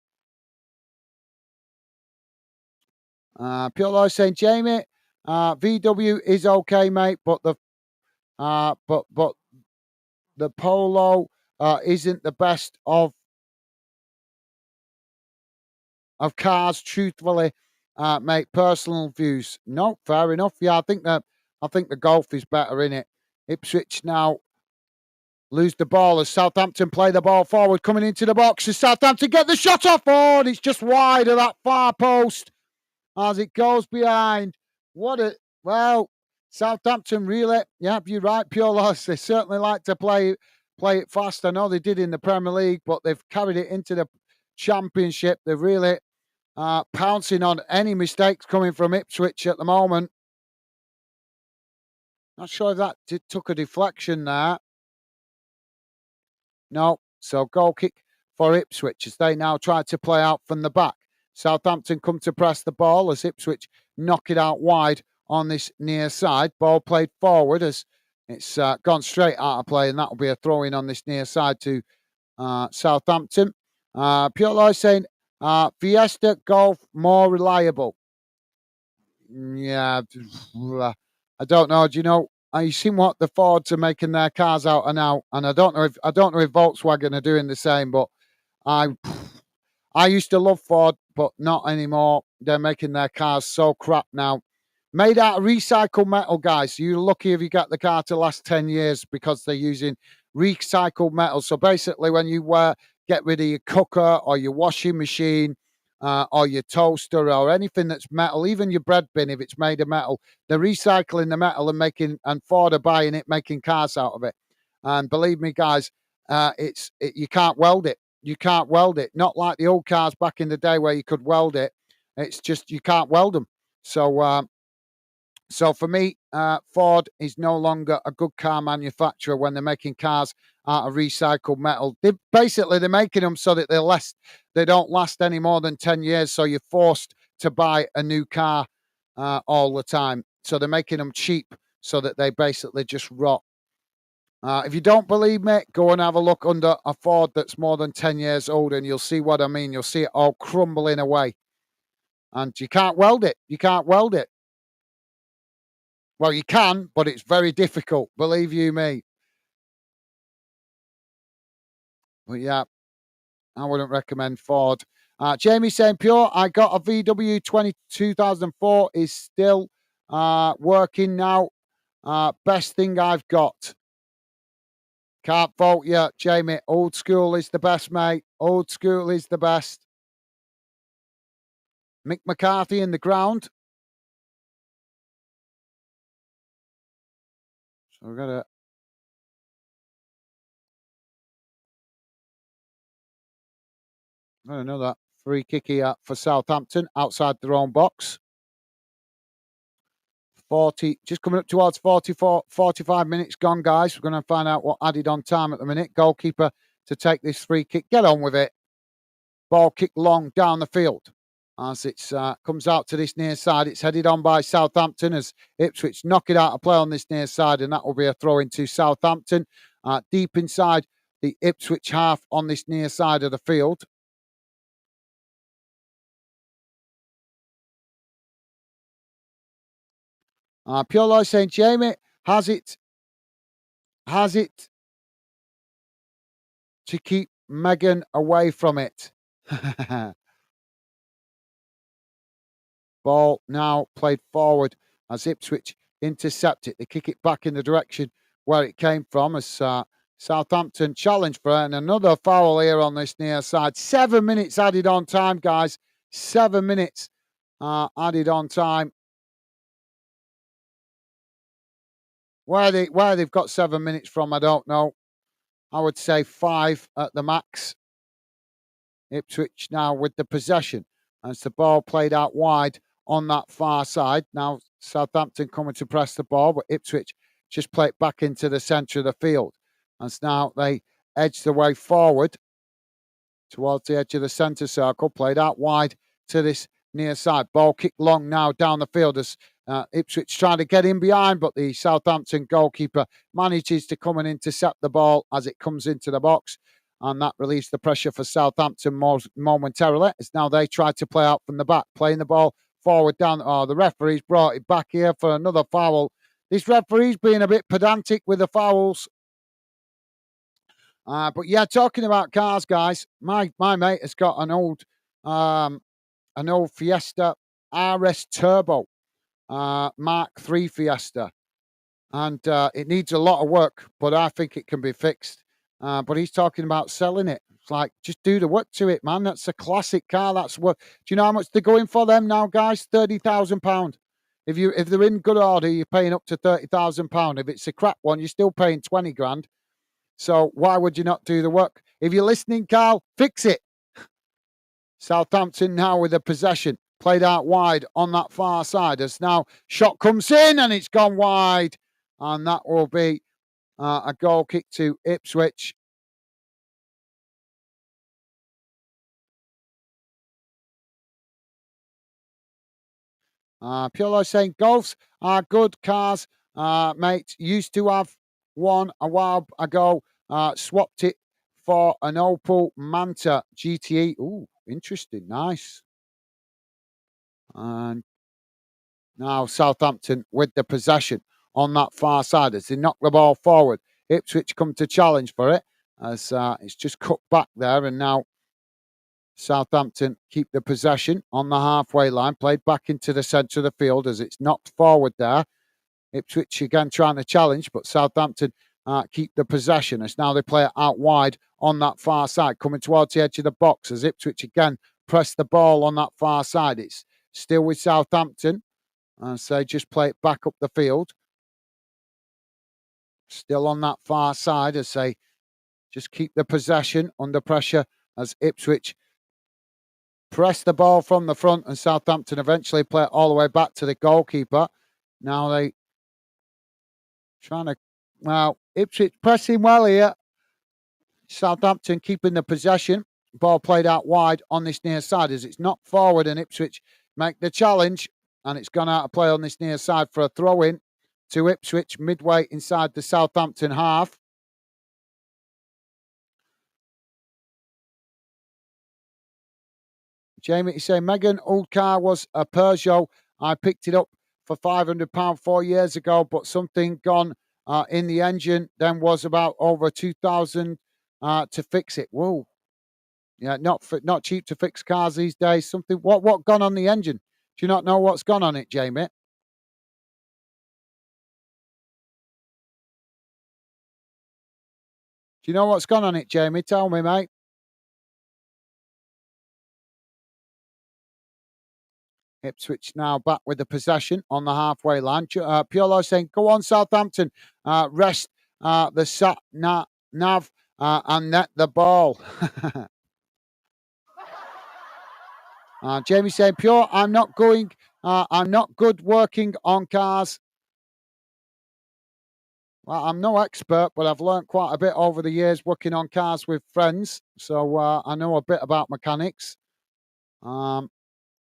Pure saying, Jamie, VW is okay, mate, but the polo isn't the best of cars. Truthfully, mate, personal views. No, fair enough. Yeah, I think the golf is better in it. Ipswich now lose the ball as Southampton play the ball forward, coming into the box as Southampton get the shot off. Oh, and it's just wide of that far post as it goes behind. Southampton really, yeah, you're right, pure loss. They certainly like to play it fast. I know they did in the Premier League, but they've carried it into the Championship. They're really pouncing on any mistakes coming from Ipswich at the moment. Not sure if that took a deflection there. No, so goal kick for Ipswich as they now try to play out from the back. Southampton come to press the ball as Ipswich knock it out wide on this near side. Ball played forward as it's gone straight out of play, and that will be a throw in on this near side to Southampton. Pure Loy saying Fiesta Golf more reliable. Yeah, I don't know. Do you know? You seen what the Fords are making their cars out of now, and I don't know if Volkswagen are doing the same. But I used to love Ford, but not anymore. They're making their cars so crap now. Made out of recycled metal, guys. You're lucky if you get the car to last 10 years because they're using recycled metal. So basically, when you get rid of your cooker or your washing machine or your toaster or anything that's metal, even your bread bin, if it's made of metal, they're recycling the metal and Ford are buying it, making cars out of it. And believe me, guys, you can't weld it. You can't weld it. Not like the old cars back in the day where you could weld it. It's just you can't weld them. So for me, Ford is no longer a good car manufacturer when they're making cars out of recycled metal. They're making them so that they don't last any more than 10 years. So you're forced to buy a new car all the time. So they're making them cheap so that they basically just rot. If you don't believe me, go and have a look under a Ford that's more than 10 years old and you'll see what I mean. You'll see it all crumbling away. And you can't weld it. You can't weld it. Well, you can, but it's very difficult, believe you me. But yeah, I wouldn't recommend Ford. Jamie saying, Pure, I got a VW 2004, is still working now. Best thing I've got. Can't fault you, Jamie. Old school is the best, mate. Old school is the best. Mick McCarthy in the ground. So we're going to another free kick here for Southampton outside their own box. 40, just coming up towards 45 minutes gone, guys. We're going to find out what added on time at the minute. Goalkeeper to take this free kick. Get on with it. Ball kick long down the field. As it comes out to this near side, it's headed on by Southampton as Ipswich knock it out of play on this near side, and that will be a throw into Southampton. Deep inside the Ipswich half on this near side of the field. Pure Lloyd saying, Jamie, has it to keep Megan away from it? Ball now played forward as Ipswich intercept it. They kick it back in the direction where it came from as Southampton challenge for it. And another foul here on this near side. 7 minutes added on time, guys. 7 minutes added on time. Where they've got 7 minutes from, I don't know. I would say 5 at the max. Ipswich now with the possession as the ball played out wide on that far side. Now Southampton coming to press the ball, but Ipswich just play it back into the centre of the field. As now they edge the way forward towards the edge of the centre circle, played out wide to this near side. Ball kicked long now down the field as Ipswich trying to get in behind, but the Southampton goalkeeper manages to come and intercept the ball as it comes into the box. And that relieves the pressure for Southampton momentarily as now they try to play out from the back, playing the ball forward down. Oh, the referee's brought it back here for another foul. This referee's being a bit pedantic with the fouls. But yeah, talking about cars, guys, my mate has got an old Fiesta RS Turbo, Mark III Fiesta, and it needs a lot of work, but I think it can be fixed. But he's talking about selling it. It's like, just do the work to it, man. That's a classic car. That's what. Do you know how much they're going for them now, guys? £30,000. If they're in good order, you're paying up to £30,000. If it's a crap one, you're still paying 20 grand. So why would you not do the work? If you're listening, Carl, fix it. Southampton now with the possession, played out wide on that far side. As now shot comes in and it's gone wide, and that will be a goal kick to Ipswich. Piolo saying golfs are good cars, mate. Used to have one a while ago. Swapped it for an Opel Manta GTE. Ooh, interesting. Nice. And now Southampton with the possession on that far side as they knock the ball forward. Ipswich come to challenge for it as it's just cut back there, and now Southampton keep the possession on the halfway line, played back into the centre of the field as it's knocked forward there. Ipswich again trying to challenge, but Southampton keep the possession as now they play it out wide on that far side, coming towards the edge of the box as Ipswich again press the ball on that far side. It's still with Southampton as they just play it back up the field. Still on that far side as they just keep the possession under pressure as Ipswich press the ball from the front and Southampton eventually play it all the way back to the goalkeeper. Now they trying to, well, Ipswich pressing well here. Southampton keeping the possession. Ball played out wide on this near side as it's knocked forward and Ipswich make the challenge, and it's gone out of play on this near side for a throw in to Ipswich, midway inside the Southampton half. Jamie is saying, Megan, old car was a Peugeot. I picked it up for £500 4 years ago, but something gone in the engine. Then was about over 2,000 to fix it. Whoa, yeah, not cheap to fix cars these days. Something what gone on the engine? Do you not know what's gone on it, Jamie? Do you know what's gone on it, Jamie? Tell me, mate. Ipswich now back with the possession on the halfway line. Piolo saying, go on, Southampton. Rest the nav and net the ball. Jamie saying, Pure, I'm not good working on cars. Well, I'm no expert, but I've learned quite a bit over the years working on cars with friends. So I know a bit about mechanics.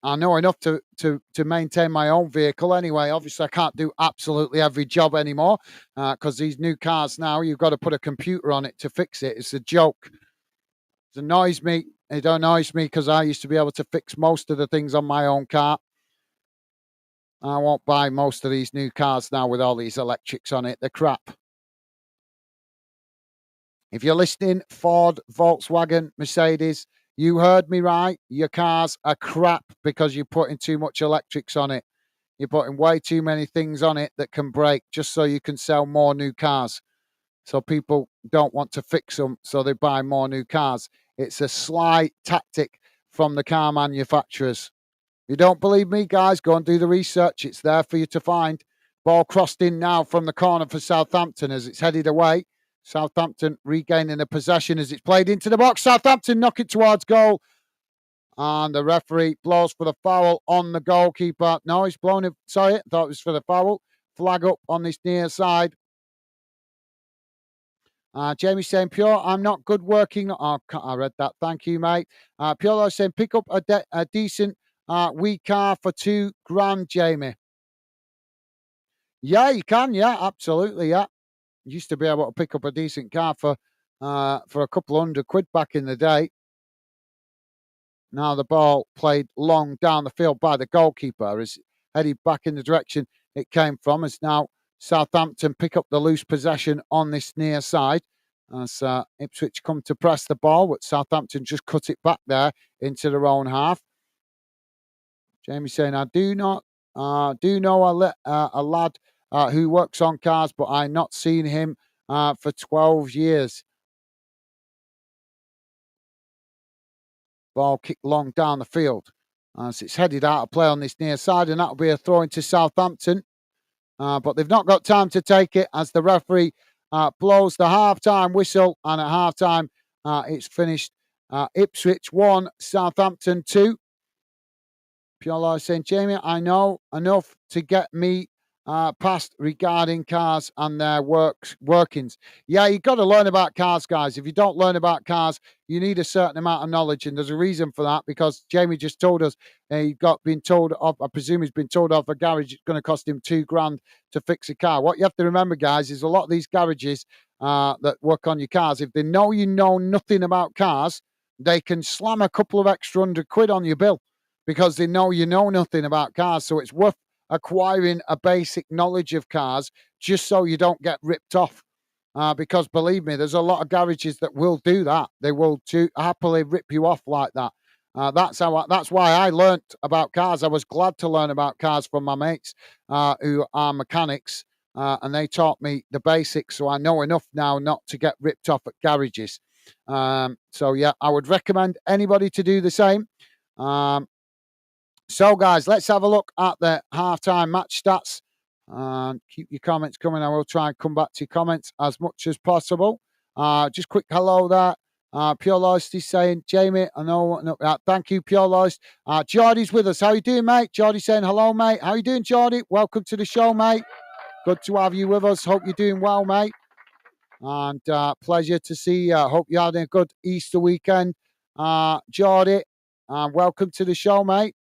I know enough to maintain my own vehicle anyway. Obviously, I can't do absolutely every job anymore because these new cars now, you've got to put a computer on it to fix it. It's a joke. It annoys me. It annoys me because I used to be able to fix most of the things on my own car. I won't buy most of these new cars now with all these electrics on it. They're crap. If you're listening, Ford, Volkswagen, Mercedes, you heard me right. Your cars are crap because you're putting too much electrics on it. You're putting way too many things on it that can break just so you can sell more new cars. So people don't want to fix them, so they buy more new cars. It's a sly tactic from the car manufacturers. If you don't believe me, guys, go and do the research. It's there for you to find. Ball crossed in now from the corner for Southampton as it's headed away. Southampton regaining the possession as it's played into the box. Southampton knock it towards goal. And the referee blows for the foul on the goalkeeper. No, he's blown it. Sorry, I thought it was for the foul. Flag up on this near side. Jamie saying, Pure, I'm not good working. Oh, I read that. Thank you, mate. Pure saying, pick up a decent wee car for £2,000, Jamie. Yeah, you can. Yeah, absolutely. Yeah. Used to be able to pick up a decent car for a couple of £100 back in the day. Now the ball played long down the field by the goalkeeper is headed back in the direction it came from. As now Southampton pick up the loose possession on this near side as Ipswich come to press the ball, but Southampton just cut it back there into their own half. Jamie saying, I do know a lad who works on cars, but I've not seen him for 12 years. Ball kicked long down the field as it's headed out of play on this near side, and that'll be a throw into Southampton. But they've not got time to take it as the referee blows the half-time whistle, and at half-time it's finished Ipswich 1, Southampton 2. Piolo saying, Jamie, I know enough to get me past regarding cars and their workings. Yeah, you've got to learn about cars, guys. If you don't learn about cars, you need a certain amount of knowledge, and there's a reason for that because Jamie just told us he been told off. I presume he's been told off a garage. It's going to cost him £2,000 to fix a car. What you have to remember, guys, is a lot of these garages that work on your cars, if they know you know nothing about cars, they can slam a couple of extra £100 on your bill because they know you know nothing about cars. So it's worth acquiring a basic knowledge of cars just so you don't get ripped off. Because believe me, there's a lot of garages that will do that. They will happily rip you off like that. That's why I learnt about cars. I was glad to learn about cars from my mates who are mechanics, and they taught me the basics. So I know enough now not to get ripped off at garages. So yeah, I would recommend anybody to do the same. So, guys, let's have a look at the halftime match stats. Keep your comments coming. I will try and come back to your comments as much as possible. Just quick hello there. Pure Loist is saying, Jamie, I know. No, thank you, Pure Loist. Geordie's with us. How you doing, mate? Geordie saying hello, mate. How you doing, Geordie? Welcome to the show, mate. Good to have you with us. Hope you're doing well, mate. And pleasure to see you. Hope you're having a good Easter weekend, Geordie. Welcome to the show, mate.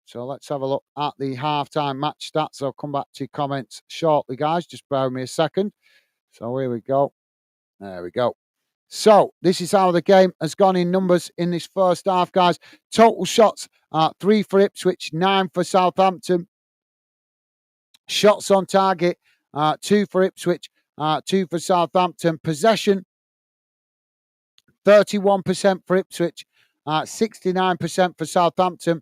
So let's have a look at the halftime match stats. I'll come back to comments shortly, guys. Just bear with me a second. So here we go. There we go. So this is how the game has gone in numbers in this first half, guys. Total shots, 3 for Ipswich, 9 for Southampton. Shots on target, 2 for Ipswich, 2 for Southampton. Possession, 31% for Ipswich, 69% for Southampton.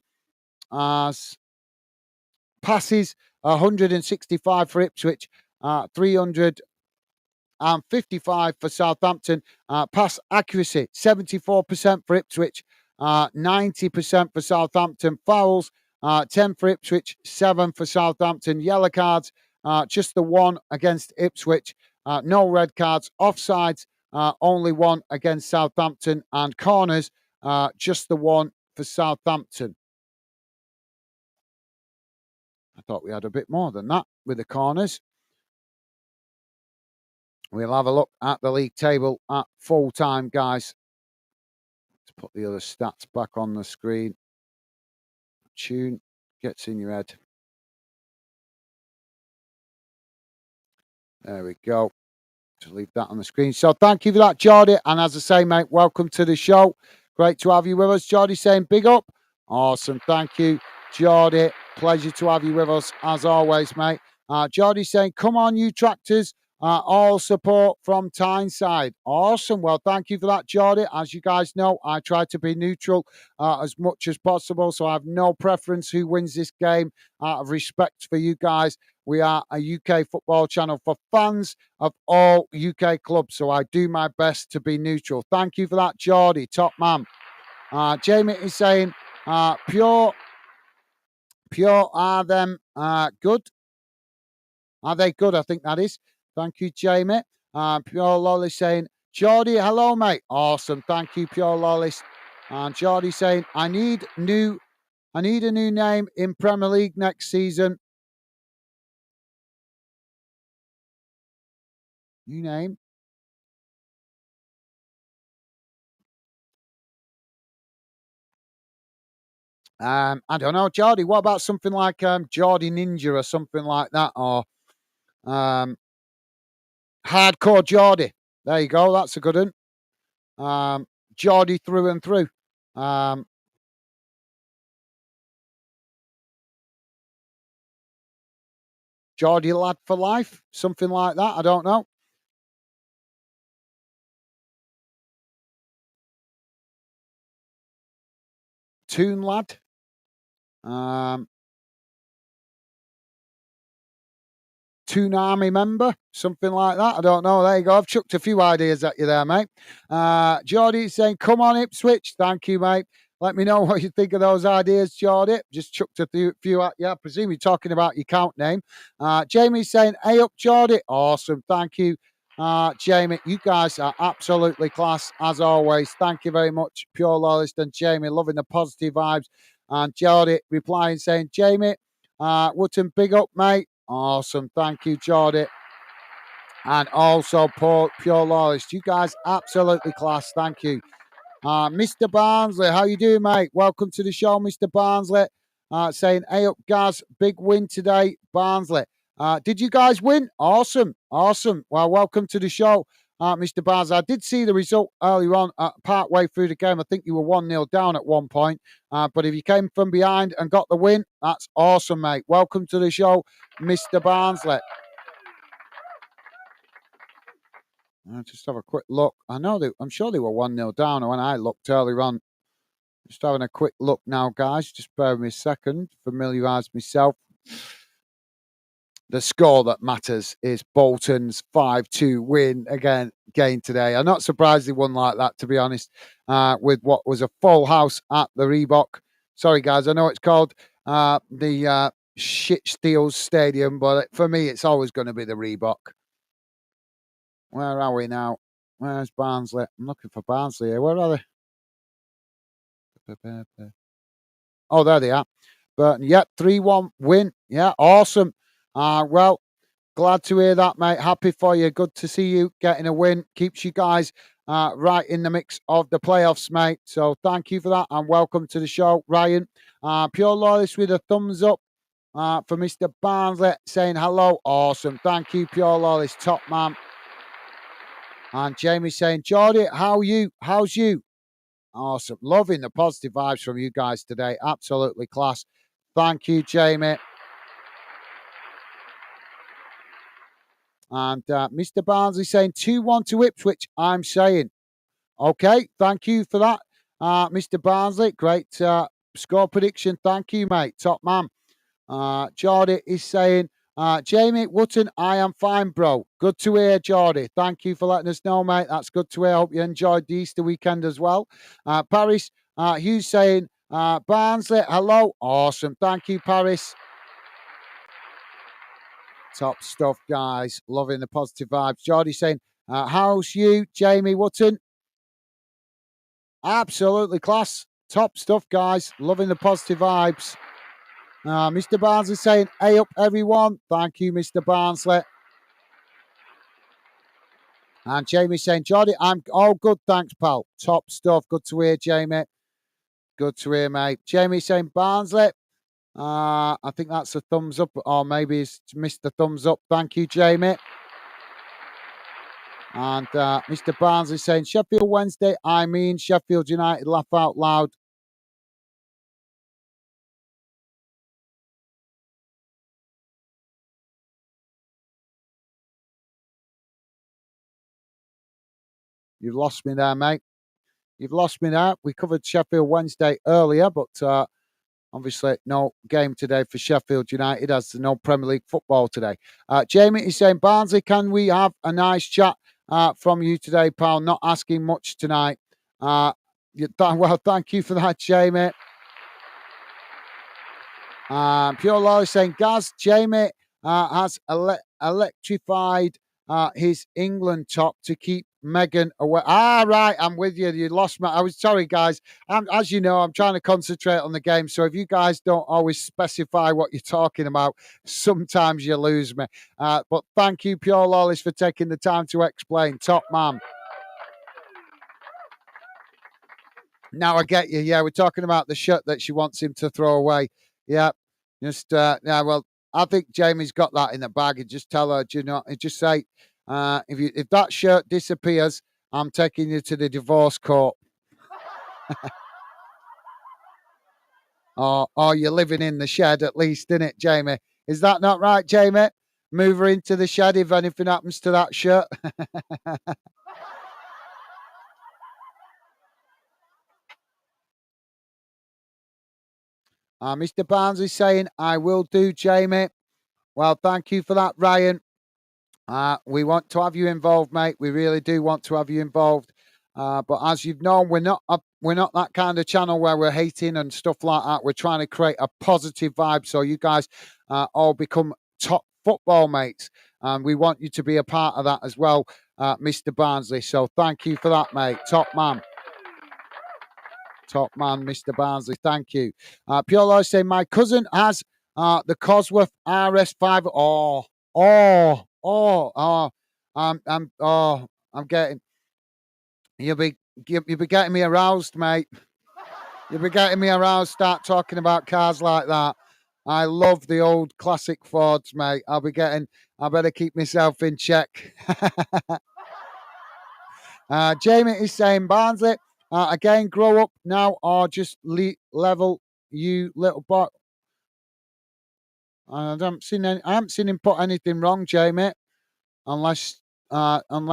Passes, 165 for Ipswich, 355 for Southampton. Pass accuracy, 74% for Ipswich, 90% for Southampton. Fouls, 10 for Ipswich, 7 for Southampton. Yellow cards, just the 1 against Ipswich. No red cards. Offsides, only 1 against Southampton. And corners, just the 1 for Southampton. I thought we had a bit more than that with the corners. We'll have a look at the league table at full time, guys. Let's put the other stats back on the screen. Tune gets in your head. There we go. Just leave that on the screen. So thank you for that, Geordie. And as I say, mate, welcome to the show. Great to have you with us. Geordie saying big up. Awesome. Thank you, Geordie. Pleasure to have you with us as always, mate. Geordie saying, come on, you tractors. All support from Tyneside. Awesome. Well, thank you for that, Geordie. As you guys know, I try to be neutral as much as possible. So I have no preference who wins this game out of respect for you guys. We are a UK football channel for fans of all UK clubs. So I do my best to be neutral. Thank you for that, Geordie. Top man. Jamie is saying, pure are them good? Are they good? I think that is. Thank you, Jamie. Pure Lolly saying, Geordie, hello, mate. Awesome. Thank you, Pure Lolly. And Geordie saying, I need a new name in Premier League next season. New name. I don't know, Geordie. What about something like Geordie Ninja or something like that, or Hardcore Geordie? There you go. That's a good one. Geordie through and through. Geordie lad for life, something like that. I don't know. Toon lad. Toon Army member, something like that. I don't know. There you go. I've chucked a few ideas at you there, mate. Geordie saying, come on, Ipswich. Thank you, mate. Let me know what you think of those ideas, Geordie. Just chucked a few at you. I presume you're talking about your count name. Jamie's saying, hey up, Geordie. Awesome. Thank you, Jamie. You guys are absolutely class, as always. Thank you very much, Pure Loyalist and Jamie. Loving the positive vibes. And Geordie replying, saying, Jamie, Wootton, big up, mate. Awesome. Thank you, Geordie. And also, Paul, Pure Loyalist. You guys absolutely class. Thank you. Mr. Barnsley, how you doing, mate? Welcome to the show, Mr. Barnsley. Saying, hey up, Gaz, big win today, Barnsley. Did you guys win? Awesome. Awesome. Well, welcome to the show, Mr. Barnsley. I did see the result earlier on, part way through the game. I think you were 1-0 down at one point. But if you came from behind and got the win, that's awesome, mate. Welcome to the show, Mr. Barnsley. I'll just have a quick look. I'm sure they were 1-0 down when I looked earlier on. Just having a quick look now, guys. Just bear with me a second. Familiarise myself. The score that matters is Bolton's 5-2 win again today. I'm not surprised they won like that, to be honest, with what was a full house at the Reebok. Sorry, guys. I know it's called the Shit Steels Stadium, but for me, it's always going to be the Reebok. Where are we now? Where's Barnsley? I'm looking for Barnsley here. Where are they? Oh, there they are. But yeah, 3-1 win. Yeah, awesome. Well, glad to hear that, mate. Happy for you. Good to see you getting a win. Keeps you guys right in the mix of the playoffs, mate. So thank you for that, and welcome to the show, Ryan. Pure Loyalist with a thumbs up for Mr. Barnsley saying hello. Awesome. Thank you, Pure Loyalist. Top man. And Jamie saying, Geordie, how you? How's you? Awesome. Loving the positive vibes from you guys today. Absolutely class. Thank you, Jamie. And Mr. Barnsley saying 2-1 to Ipswich. I'm saying, okay, thank you for that, Mr. Barnsley. Great score prediction. Thank you, mate. Top man. Geordie is saying, Jamie Wotton, I am fine, bro. Good to hear, Geordie. Thank you for letting us know, mate. That's good to hear. Hope you enjoyed the Easter weekend as well. Paris, Hughes saying, Barnsley, hello. Awesome. Thank you, Paris. Top stuff, guys. Loving the positive vibes. Geordie saying, how's you, Jamie Wotton? Absolutely class. Top stuff, guys. Loving the positive vibes. Mr. Barnsley saying, hey up, everyone. Thank you, Mr. Barnsley. And Jamie saying, Geordie, I'm all good, thanks, pal. Top stuff. Good to hear, Jamie. Good to hear, mate. Jamie saying, Barnsley. I think that's a thumbs up, or maybe he's missed the thumbs up. Thank you, Jamie. And Mr. Barnsley saying, Sheffield Wednesday, I mean Sheffield United, laugh out loud. You've lost me there, mate. You've lost me there. We covered Sheffield Wednesday earlier, but obviously no game today for Sheffield United as there's no Premier League football today. Jamie is saying, Barnsley, can we have a nice chat from you today, pal? Not asking much tonight. Well, thank you for that, Jamie. Pure Lolly saying, Gaz, Jamie has electrified his England top to keep Megan away. Right, I'm with you. You lost me. I was sorry, guys. As you know, I'm trying to concentrate on the game. So if you guys don't always specify what you're talking about, sometimes you lose me. But thank you, Pure Lollies, for taking the time to explain. Top man. Now I get you. Yeah, we're talking about the shirt that she wants him to throw away. Yeah, yeah. Well, I think Jamie's got that in the bag. And just tell her, just say, if that shirt disappears, I'm taking you to the divorce court. or you're living in the shed at least, innit, Jamie? Is that not right, Jamie? Move her into the shed if anything happens to that shirt. Mr. Barnes is saying, I will do, Jamie. Well, thank you for that, Ryan. We want to have you involved, mate. We really do want to have you involved. But as you've known, we're not that kind of channel where we're hating and stuff like that. We're trying to create a positive vibe so you guys all become top football mates. And we want you to be a part of that as well, Mr. Barnsley. So thank you for that, mate. Top man. Top man, Mr. Barnsley. Thank you. Pure Lloyd saying, my cousin has the Cosworth RS5. I'm getting. You'll be getting me aroused, mate. You'll be getting me aroused. Start talking about cars like that. I love the old classic Fords, mate. I better keep myself in check. Jamie is saying, Barnsley, again, grow up now or just level, you little bot. I haven't seen him put anything wrong, Jamie, unless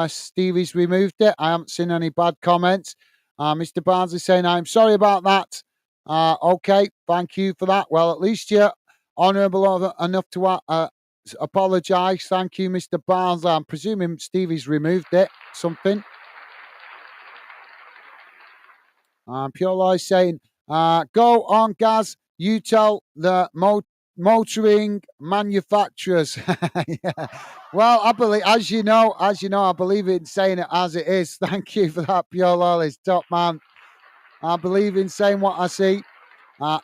Stevie's removed it. I haven't seen any bad comments. Mr. Barnes is saying, I'm sorry about that. Okay, thank you for that. Well, at least you're honourable enough to apologise. Thank you, Mr. Barnes. I'm presuming Stevie's removed it, something. Pure Lies saying, go on, Gaz. You tell the motoring manufacturers. Yeah. Well, I believe, as you know, I believe in saying it as it is. Thank you for that, Pure Lies, top man. I believe in saying what I see.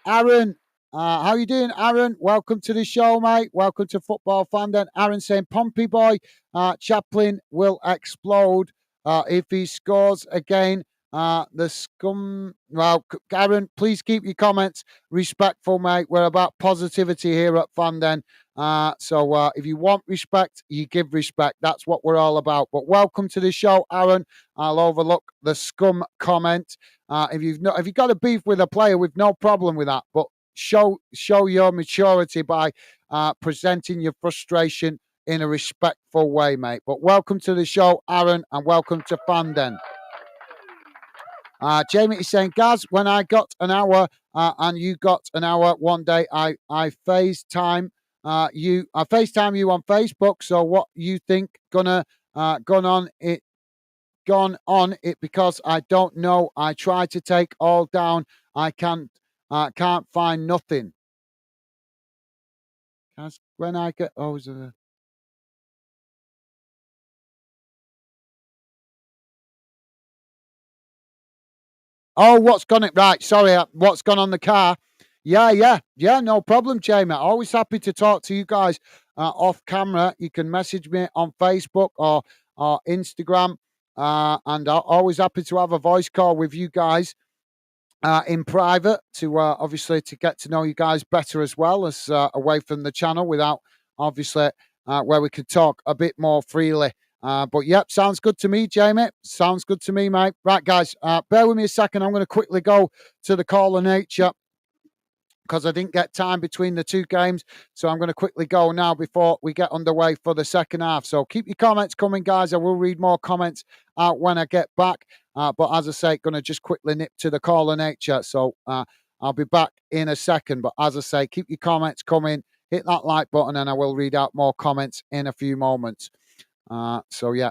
Aaron, how you doing, Aaron? Welcome to the show, mate. Welcome to Football Fandom. Aaron saying, Pompey boy, Chaplin will explode. if he scores again. The scum. Well, Aaron, please keep your comments respectful, mate. We're about positivity here at Fanden. So if you want respect, you give respect. That's what we're all about. But welcome to the show, Aaron. I'll overlook the scum comment. If you've got a beef with a player, we've no problem with that. But show your maturity by presenting your frustration in a respectful way, mate. But welcome to the show, Aaron, and welcome to Fanden. Jamie is saying, Gaz, when I got an hour and you got an hour one day, I FaceTime you. I FaceTime you on Facebook. So what you think gone on it because I don't know. I try to take all down. I can't find nothing. When I get what's gone it right? Sorry, what's gone on the car? Yeah. No problem, Jamie. Always happy to talk to you guys off camera. You can message me on Facebook or Instagram, and I'm always happy to have a voice call with you guys in private to obviously to get to know you guys better as well as away from the channel without obviously where we could talk a bit more freely. But yep, sounds good to me, Jamie. Sounds good to me, mate. Right, guys, bear with me a second. I'm going to quickly go to the call of nature because I didn't get time between the two games. So I'm going to quickly go now before we get underway for the second half. So keep your comments coming, guys. I will read more comments out when I get back. But as I say, going to just quickly nip to the call of nature. So I'll be back in a second. But as I say, keep your comments coming. Hit that like button and I will read out more comments in a few moments. So yeah.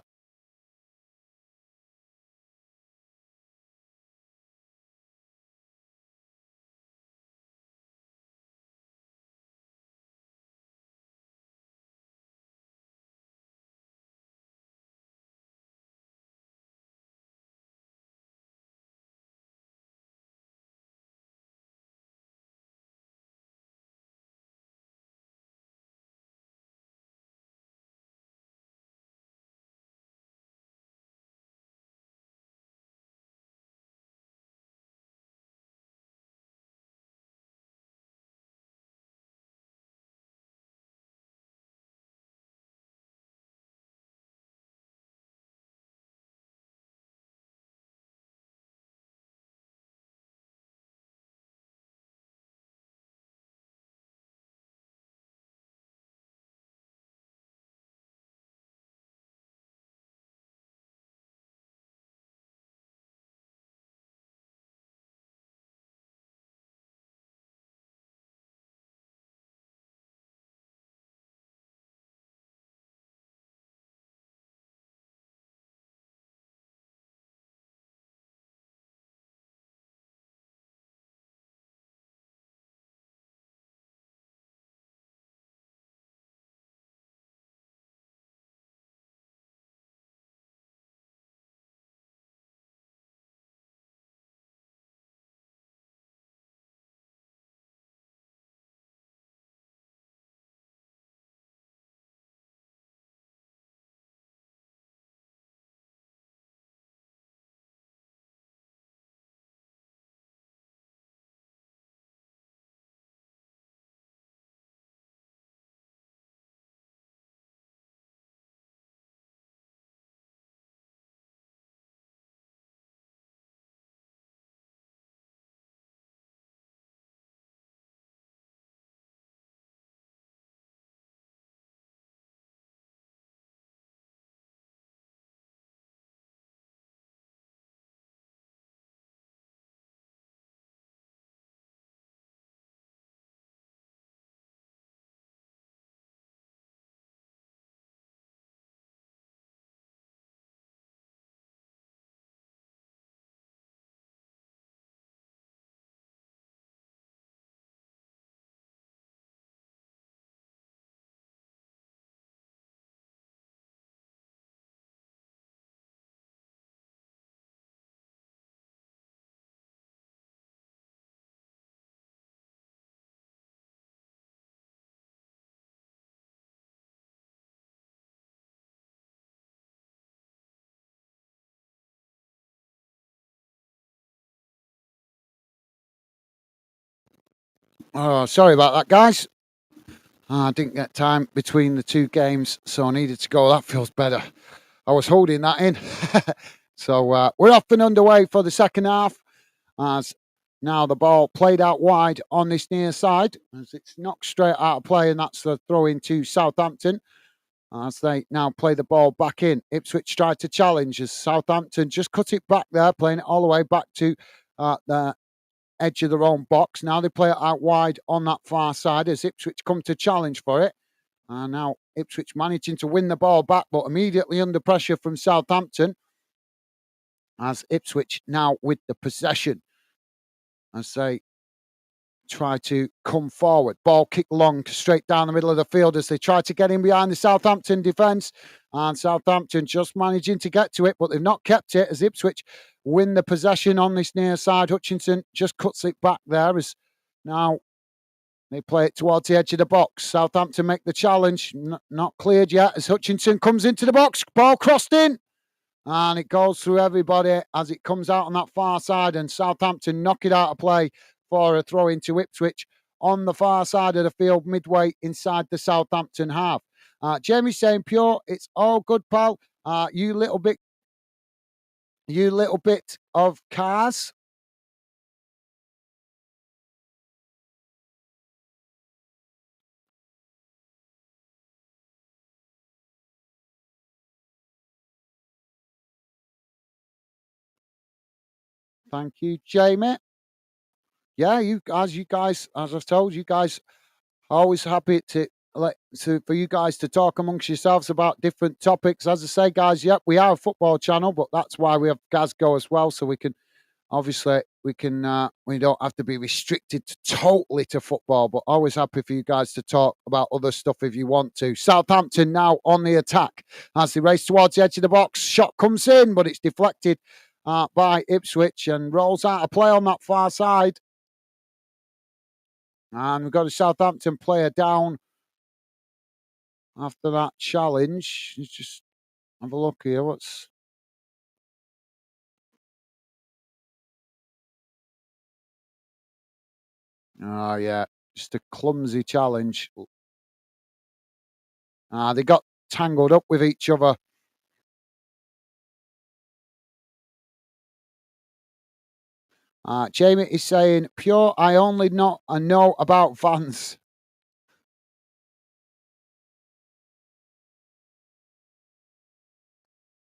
Oh, sorry about that, guys. I didn't get time between the two games, so I needed to go. That feels better. I was holding that in. So we're off and underway for the second half. As now the ball played out wide on this near side, as it's knocked straight out of play, and that's the throw into Southampton. As they now play the ball back in. Ipswich tried to challenge as Southampton just cut it back there, playing it all the way back to the edge of their own box. Now they play it out wide on that far side as Ipswich come to challenge for it. And now Ipswich managing to win the ball back, but immediately under pressure from Southampton as Ipswich now with the possession as they try to come forward. Ball kicked long straight down the middle of the field as they try to get in behind the Southampton defence. And Southampton just managing to get to it, but they've not kept it as Ipswich win the possession on this near side. Hutchinson just cuts it back there as now they play it towards the edge of the box. Southampton make the challenge. Not cleared yet as Hutchinson comes into the box. Ball crossed in. And it goes through everybody as it comes out on that far side. And Southampton knock it out of play for a throw into Ipswich on the far side of the field, midway inside the Southampton half. Jamie saying, Pure, it's all good, pal. You little bit of cars. Thank you, Jamie. Yeah, you guys, as I've told you guys, always happy for you guys to talk amongst yourselves about different topics. As I say, guys, yep, we are a football channel, but that's why we have GAZGO as well, so we can obviously we don't have to be restricted totally to football, but always happy for you guys to talk about other stuff if you want to. Southampton now on the attack as they race towards the edge of the box. Shot comes in, but it's deflected by Ipswich and rolls out of play on that far side. And we've got a Southampton player down after that challenge. Let's just have a look here. Oh, yeah. Just a clumsy challenge. They got tangled up with each other. Jamie is saying, Pure, I only know about Vans.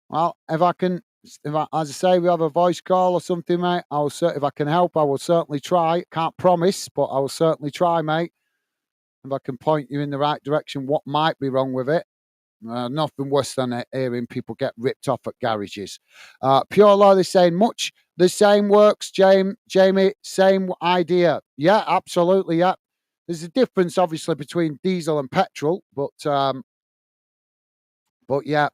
Well, as I say, we have a voice call or something, mate, if I can help, I will certainly try. Can't promise, but I will certainly try, mate. If I can point you in the right direction, what might be wrong with it. Nothing worse than hearing people get ripped off at garages. Pure Law is saying much the same works, Jamie. Same idea. Yeah, absolutely. Yeah, there's a difference, obviously, between diesel and petrol, but yeah,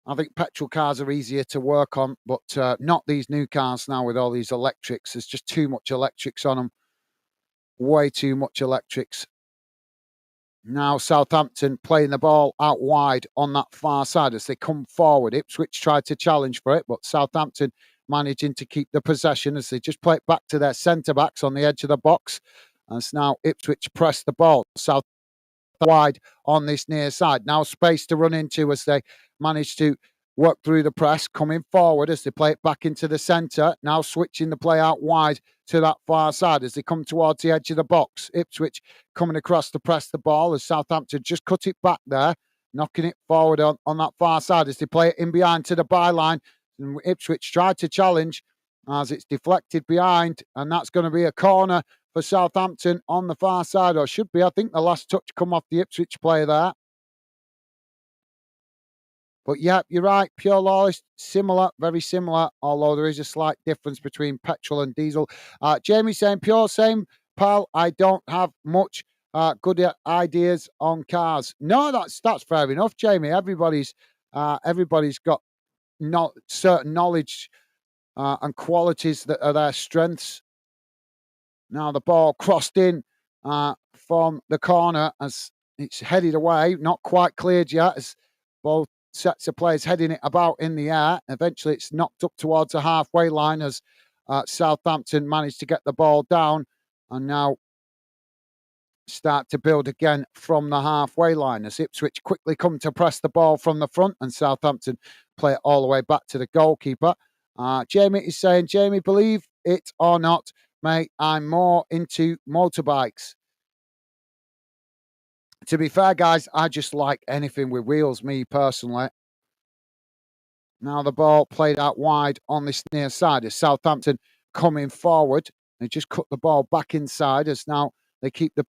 I think petrol cars are easier to work on, but not these new cars now with all these electrics. There's just too much electrics on them. Way too much electrics. Now Southampton playing the ball out wide on that far side as they come forward. Ipswich tried to challenge for it, but Southampton managing to keep the possession as they just play it back to their centre-backs on the edge of the box. As now Ipswich press the ball. South wide on this near side. Now space to run into as they manage to work through the press, coming forward as they play it back into the centre. Now switching the play out wide to that far side as they come towards the edge of the box. Ipswich coming across to press the ball as Southampton just cut it back there, knocking it forward on that far side as they play it in behind to the byline. And Ipswich tried to challenge as it's deflected behind, and that's going to be a corner for Southampton on the far side, or should be. I think the last touch come off the Ipswich player there. But yeah, you're right. Pure Lawless, similar, very similar, although there is a slight difference between petrol and diesel. Jamie saying, Pure, same, pal. I don't have much good ideas on cars. No, that's fair enough, Jamie. Everybody's got certain knowledge and qualities that are their strengths. Now the ball crossed in from the corner as it's headed away, not quite cleared yet, as both sets of players heading it about in the air. Eventually it's knocked up towards the halfway line as Southampton managed to get the ball down. And now start to build again from the halfway line as Ipswich quickly come to press the ball from the front and Southampton play it all the way back to the goalkeeper. Jamie is saying, Jamie, believe it or not, mate, I'm more into motorbikes. To be fair, guys, I just like anything with wheels, me personally. Now the ball played out wide on this near side as Southampton coming forward. They just cut the ball back inside as now they keep the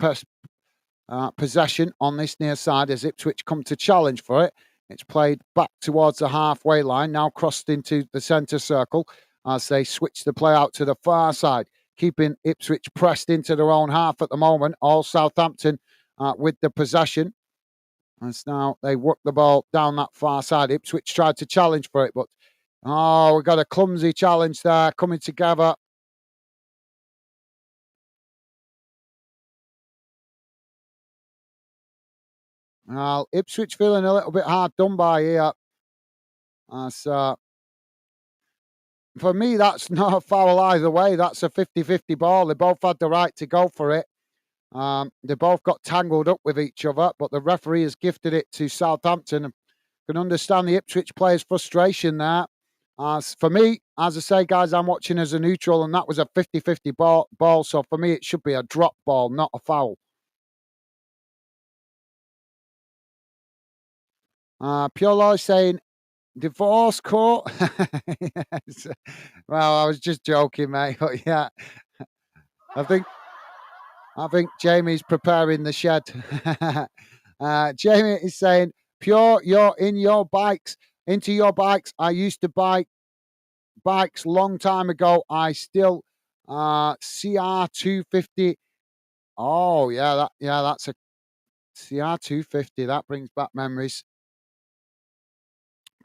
possession on this near side as Ipswich come to challenge for it. It's played back towards the halfway line, now crossed into the centre circle as they switch the play out to the far side, keeping Ipswich pressed into their own half at the moment. All Southampton with the possession. As now they work the ball down that far side. Ipswich tried to challenge for it, but we got a clumsy challenge there coming together. Well, Ipswich feeling a little bit hard done by here. For me, that's not a foul either way. That's a 50-50 ball. They both had the right to go for it. They both got tangled up with each other, but the referee has gifted it to Southampton. I can understand the Ipswich players' frustration there. For me, as I say, guys, I'm watching as a neutral, and that was a 50-50 ball. So for me, it should be a drop ball, not a foul. Pure Law saying, divorce court? Yes. Well, I was just joking, mate. But yeah, I think Jamie's preparing the shed. Jamie is saying, Pure, you're into your bikes. I used to buy bikes long time ago. I still CR250. Oh yeah, that's a CR250. That brings back memories.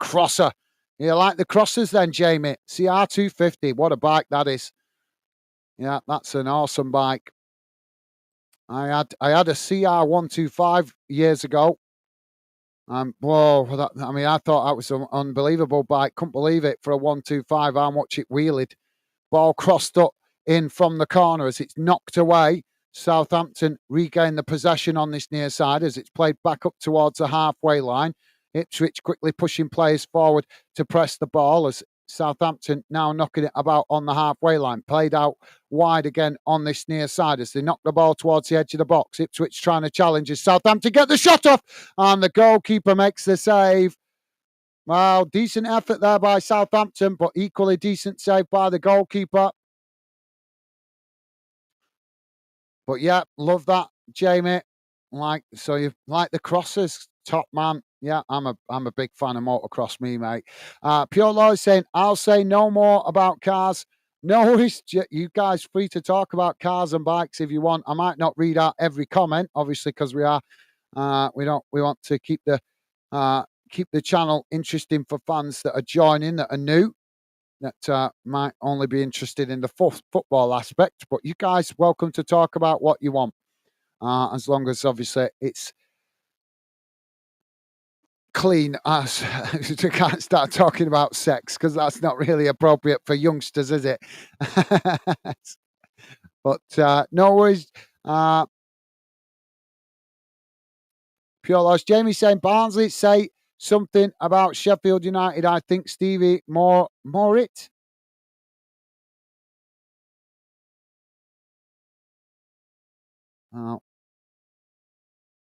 Crosser. You like the crossers then, Jamie? CR250. What a bike that is. Yeah, that's an awesome bike. I had a CR125 years ago. I thought that was an unbelievable bike. Couldn't believe it for a 125. How much it wheeled. Ball crossed up in from the corner as it's knocked away. Southampton regain the possession on this near side as it's played back up towards the halfway line. Ipswich quickly pushing players forward to press the ball as Southampton now knocking it about on the halfway line. Played out wide again on this near side as they knock the ball towards the edge of the box. Ipswich trying to challenge as Southampton get the shot off and the goalkeeper makes the save. Well, decent effort there by Southampton, but equally decent save by the goalkeeper. But yeah, love that, Jamie. You like the crosses, top man. Yeah, I'm a big fan of motocross, me mate. Pure Law is saying, I'll say no more about cars. No worries, you guys free to talk about cars and bikes if you want. I might not read out every comment, obviously, because we want to keep the channel interesting for fans that are joining that are new. That might only be interested in the football aspect, but you guys welcome to talk about what you want, as long as obviously it's clean. As you can't start talking about sex because that's not really appropriate for youngsters, is it? But no worries. Pure loss. Jamie saying Barnsley say something about Sheffield United. I think Stevie Morit. Oh,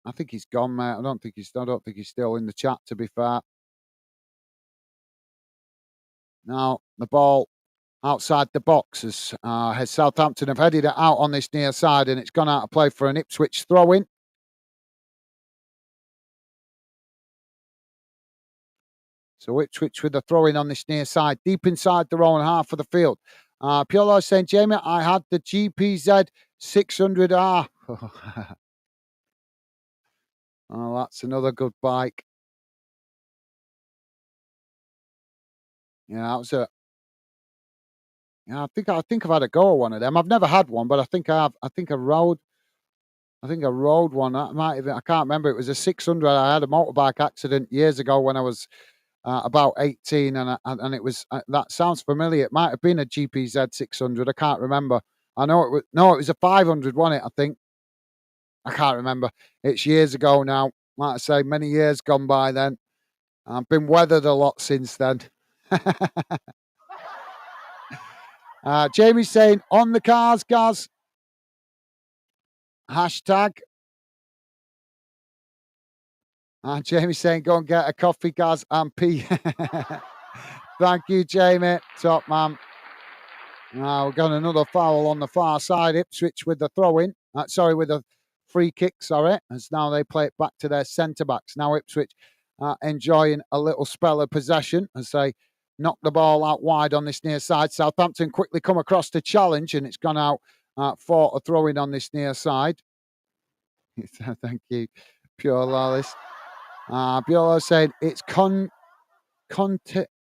I think he's gone, mate. I don't think he's still in the chat. To be fair, now the ball outside the box as Southampton have headed it out on this near side, and it's gone out of play for an Ipswich throw-in. So Ipswich with the throw-in on this near side, deep inside their own half of the field. Piolo saying, Jamie, I had the GPZ 600R. Oh, that's another good bike. Yeah, that was a. Yeah, I think I've had a go at one of them. I've never had one, but I think I have. I think I rode one. That might have been, I can't remember. It was a 600. I had a motorbike accident years ago when I was about 18, and it was that sounds familiar. It might have been a GPZ 600. I can't remember. I know it was a 500, wasn't it? I think. I can't remember. It's years ago now. Like I say, many years gone by then. I've been weathered a lot since then. Jamie's saying, on the cars, Gaz. Hashtag. Jamie's saying, go and get a coffee, Gaz, and pee. Thank you, Jamie. Top man. We've got another foul on the far side. Ipswich with the throw-in. With the free kick, as now they play it back to their centre-backs. Now Ipswich enjoying a little spell of possession as they knock the ball out wide on this near side. Southampton quickly come across to challenge, and it's gone out for a throw-in on this near side. Thank you, Pure Lawless. Pure saying it's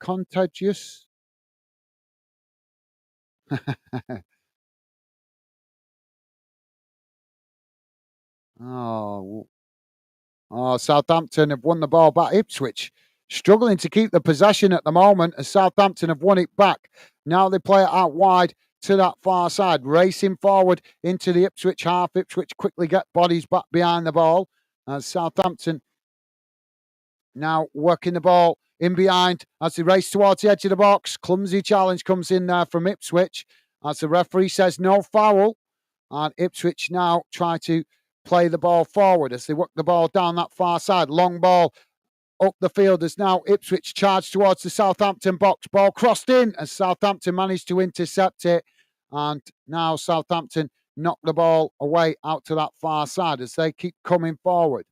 contagious. Southampton have won the ball back. Ipswich struggling to keep the possession at the moment as Southampton have won it back. Now they play it out wide to that far side, racing forward into the Ipswich half. Ipswich quickly get bodies back behind the ball as Southampton now working the ball in behind as they race towards the edge of the box. Clumsy challenge comes in there from Ipswich as the referee says no foul. And Ipswich now try to play the ball forward as they work the ball down that far side. Long ball up the field as now Ipswich charge towards the Southampton box. Ball crossed in as Southampton managed to intercept it. And now Southampton knock the ball away out to that far side as they keep coming forward.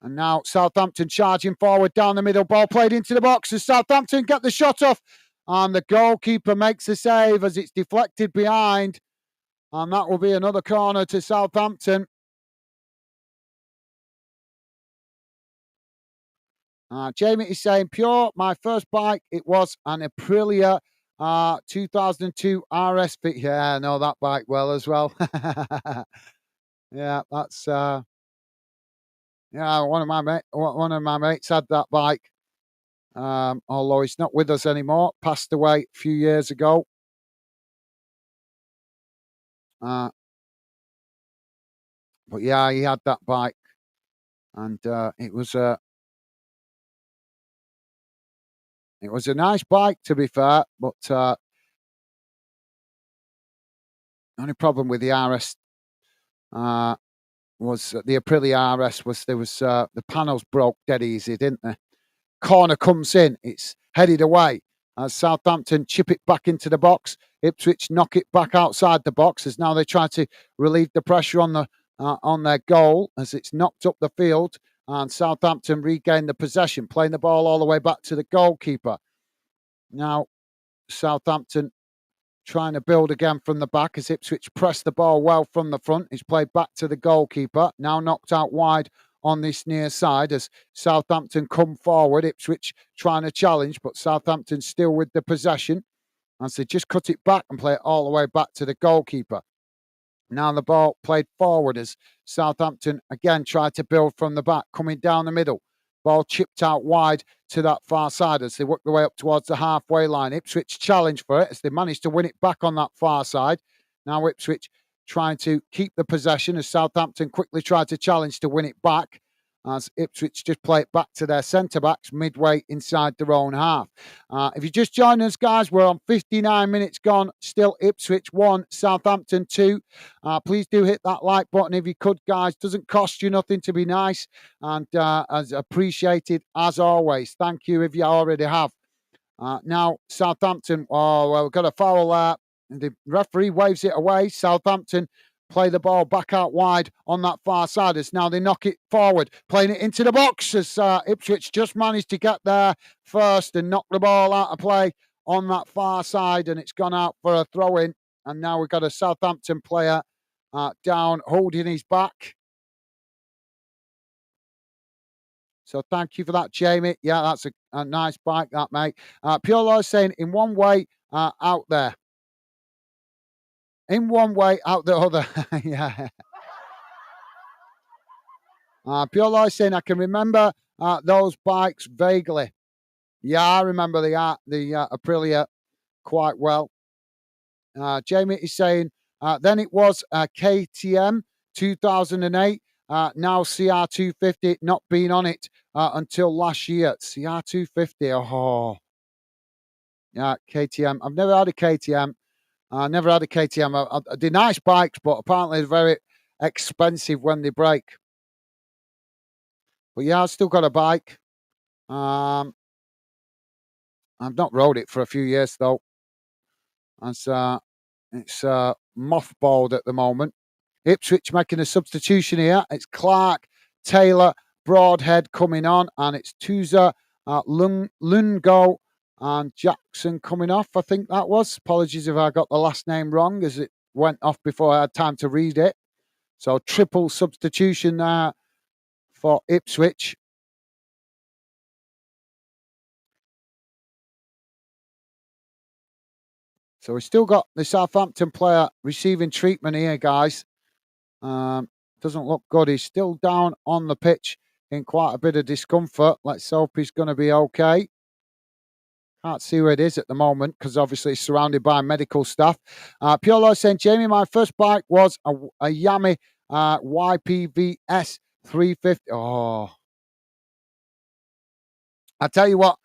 And now Southampton charging forward down the middle. Ball played into the box as Southampton get the shot off. And the goalkeeper makes the save as it's deflected behind. And that will be another corner to Southampton. Jamie is saying, Pure, my first bike, it was an Aprilia 2002 RS. Yeah, I know that bike well as well. Yeah, that's... yeah, one of my mates had that bike. Although he's not with us anymore, passed away a few years ago. But yeah, he had that bike, and it was a nice bike, to be fair. But only problem with the RS was the Aprilia RS was the panels broke dead easy, didn't they? Corner comes in, it's headed away. As Southampton chip it back into the box, Ipswich knock it back outside the box as now they try to relieve the pressure on their goal as it's knocked up the field, and Southampton regain the possession, playing the ball all the way back to the goalkeeper. Now Southampton trying to build again from the back as Ipswich press the ball well from the front. It's played back to the goalkeeper, now knocked out wide on this near side as Southampton come forward. Ipswich trying to challenge, but Southampton still with the possession as they just cut it back and play it all the way back to the goalkeeper. Now the ball played forward as Southampton again tried to build from the back, coming down the middle. Ball chipped out wide to that far side as they work their way up towards the halfway line. Ipswich challenge for it as they managed to win it back on that far side. Now Ipswich trying to keep the possession as Southampton quickly tried to challenge to win it back as Ipswich just play it back to their centre-backs midway inside their own half. If you just joined us, guys, we're on 59 minutes gone. Still Ipswich 1, Southampton 2. Please do hit that like button if you could, guys. Doesn't cost you nothing to be nice, and as appreciated as always. Thank you if you already have. Now Southampton, we've got a foul there. And the referee waves it away. Southampton play the ball back out wide on that far side as now they knock it forward, playing it into the box as Ipswich just managed to get there first and knock the ball out of play on that far side, and it's gone out for a throw-in. And now we've got a Southampton player down holding his back. So thank you for that, Jamie. Yeah, that's a nice bike, that, mate. Pure Law is saying, in one way, out there. In one way, out the other. Yeah. Pure Law is saying, I can remember those bikes vaguely. Yeah, I remember the Aprilia quite well. Jamie is saying, Then it was KTM 2008. Now CR250, not been on it until last year. CR250, oh, yeah, KTM. I've never had a KTM. I never had a KTM. They're nice bikes, but apparently they're very expensive when they break. But yeah, I've still got a bike. Um, I've not rode it for a few years though. It's mothballed at the moment. Ipswich making a substitution here. It's Clark, Taylor, Broadhead coming on, and it's Tuza, Lungo, and Jackson coming off. I think that was. Apologies if I got the last name wrong, as it went off before I had time to read it. So triple substitution there for Ipswich. So we've still got the Southampton player receiving treatment here, guys. Doesn't look good. He's still down on the pitch in quite a bit of discomfort. Let's hope he's going to be okay. Can't see where it is at the moment because obviously it's surrounded by medical staff. Piolo saying, Jamie, my first bike was a Yami YPVS 350. Oh, I tell you what,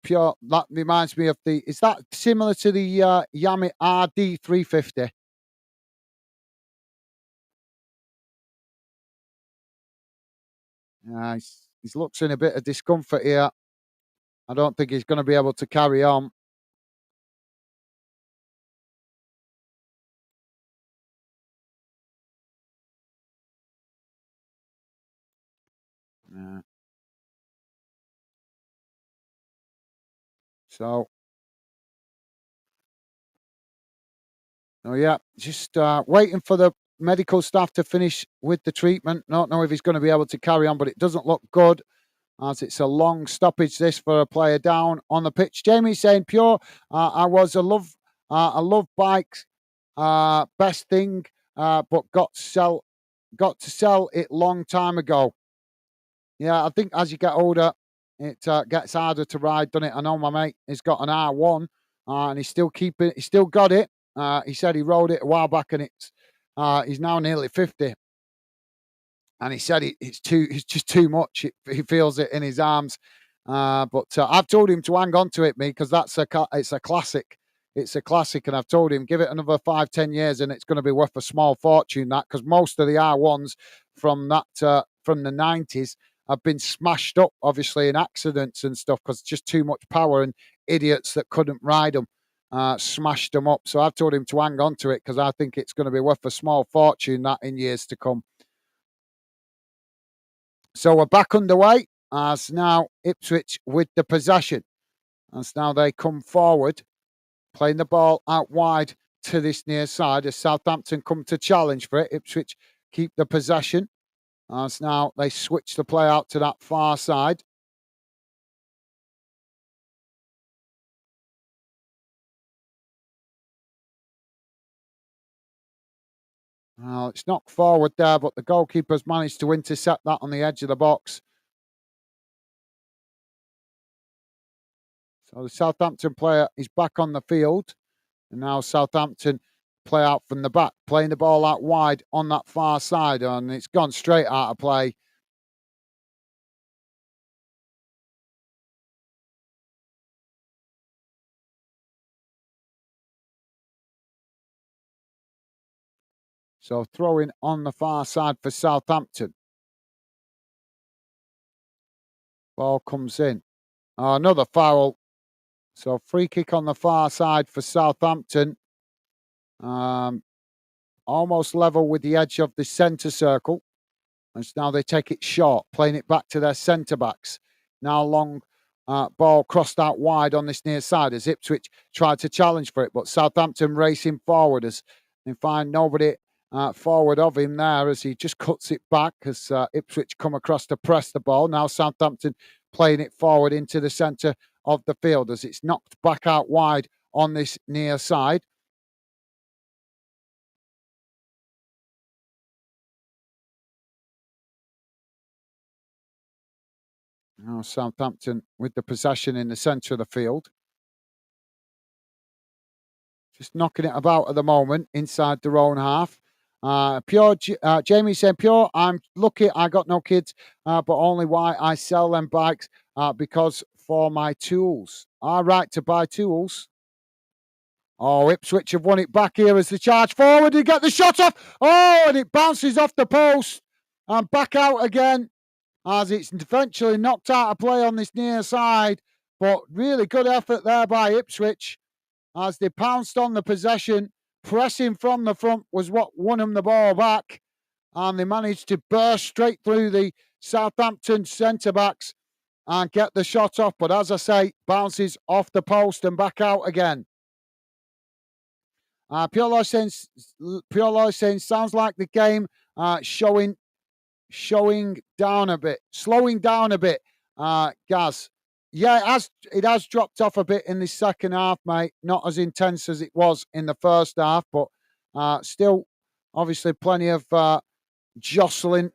Pure, that reminds me of is that similar to the Yami RD 350? He looks in a bit of discomfort here. I don't think he's going to be able to carry on. Yeah. So, oh yeah, just waiting for the medical staff to finish with the treatment. Don't know if he's going to be able to carry on, but it doesn't look good as it's a long stoppage. This for a player down on the pitch. Jamie's saying, "Pure, I love bikes, best thing, but got to sell it long time ago." Yeah, I think as you get older, it gets harder to ride, doesn't it? I know my mate has got an R1, and he's still got it. He said he rode it a while back, and he's now nearly 50, and he said it's just too much. He feels it in his arms. But I've told him to hang on to it, me, because it's a classic. It's a classic, and I've told him give it another 5-10 years, and it's going to be worth a small fortune. That because most of the R1s from the 90s have been smashed up, obviously in accidents and stuff, because just too much power and idiots that couldn't ride them smashed them up. So I've told him to hang on to it because I think it's going to be worth a small fortune that in years to come. So we're back underway as now Ipswich with the possession. As now they come forward, playing the ball out wide to this near side as Southampton come to challenge for it. Ipswich keep the possession. As now they switch the play out to that far side. Well, it's knocked forward there, but the goalkeeper's managed to intercept that on the edge of the box. So the Southampton player is back on the field. And now Southampton play out from the back, playing the ball out wide on that far side. And it's gone straight out of play. So throwing on the far side for Southampton. Ball comes in. Oh, another foul. So free kick on the far side for Southampton. Almost level with the edge of the centre circle. And so now they take it short, playing it back to their centre backs. Now long ball crossed out wide on this near side as Ipswich tried to challenge for it, but Southampton racing forward as they find nobody forward of him there as he just cuts it back as Ipswich come across to press the ball. Now Southampton playing it forward into the centre of the field as it's knocked back out wide on this near side. Now Southampton with the possession in the centre of the field. Just knocking it about at the moment inside their own half. Jamie saying, Pure, I'm lucky I got no kids, but only why I sell them bikes because for my tools. All right, to buy tools. Oh, Ipswich have won it back here as the charge forward and get the shot off. Oh, and it bounces off the post and back out again as it's eventually knocked out of play on this near side. But really good effort there by Ipswich as they pounced on the possession. Pressing from the front was what won them the ball back. And they managed to burst straight through the Southampton centre-backs and get the shot off. But as I say, bounces off the post and back out again. Pure saying, sounds like the game slowing down a bit. Gaz. Yeah, it has dropped off a bit in the second half, mate. Not as intense as it was in the first half, but still, obviously, plenty of jostling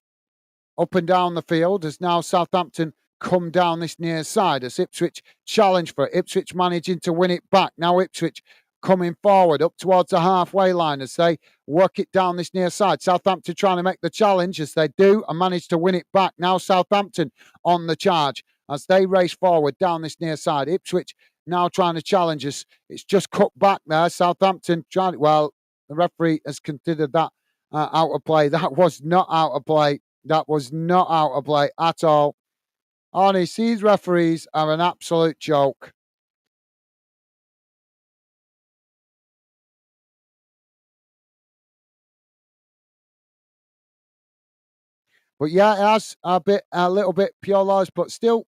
up and down the field as now Southampton come down this near side as Ipswich challenge for it. Ipswich managing to win it back. Now Ipswich coming forward up towards the halfway line as they work it down this near side. Southampton trying to make the challenge as they do and manage to win it back. Now Southampton on the charge as they race forward down this near side. Ipswich now trying to challenge us. It's just cut back there. Southampton trying. Well, the referee has considered that out of play. That was not out of play. That was not out of play at all. Honest, these referees are an absolute joke. But yeah, it has a little bit pure loss, but still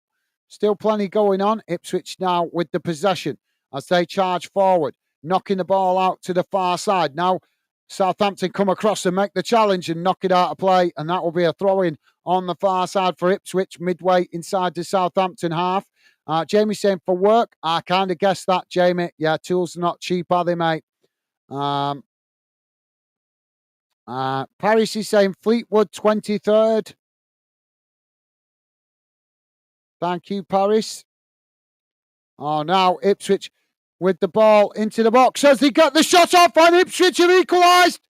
plenty going on. Ipswich now with the possession as they charge forward, knocking the ball out to the far side. Now Southampton come across and make the challenge and knock it out of play, and that will be a throw-in on the far side for Ipswich, midway inside the Southampton half. Jamie saying for work, I kind of guessed that, Jamie. Yeah, tools are not cheap, are they, mate? Paris is saying Fleetwood 23rd. Thank you, Paris. Oh, now Ipswich with the ball into the box as they get the shot off, and Ipswich have equalised.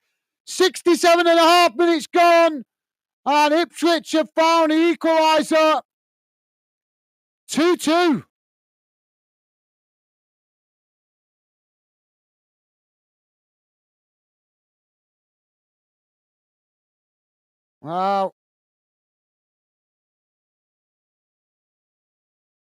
67 and a half minutes gone, and Ipswich have found the equaliser. 2-2. Wow.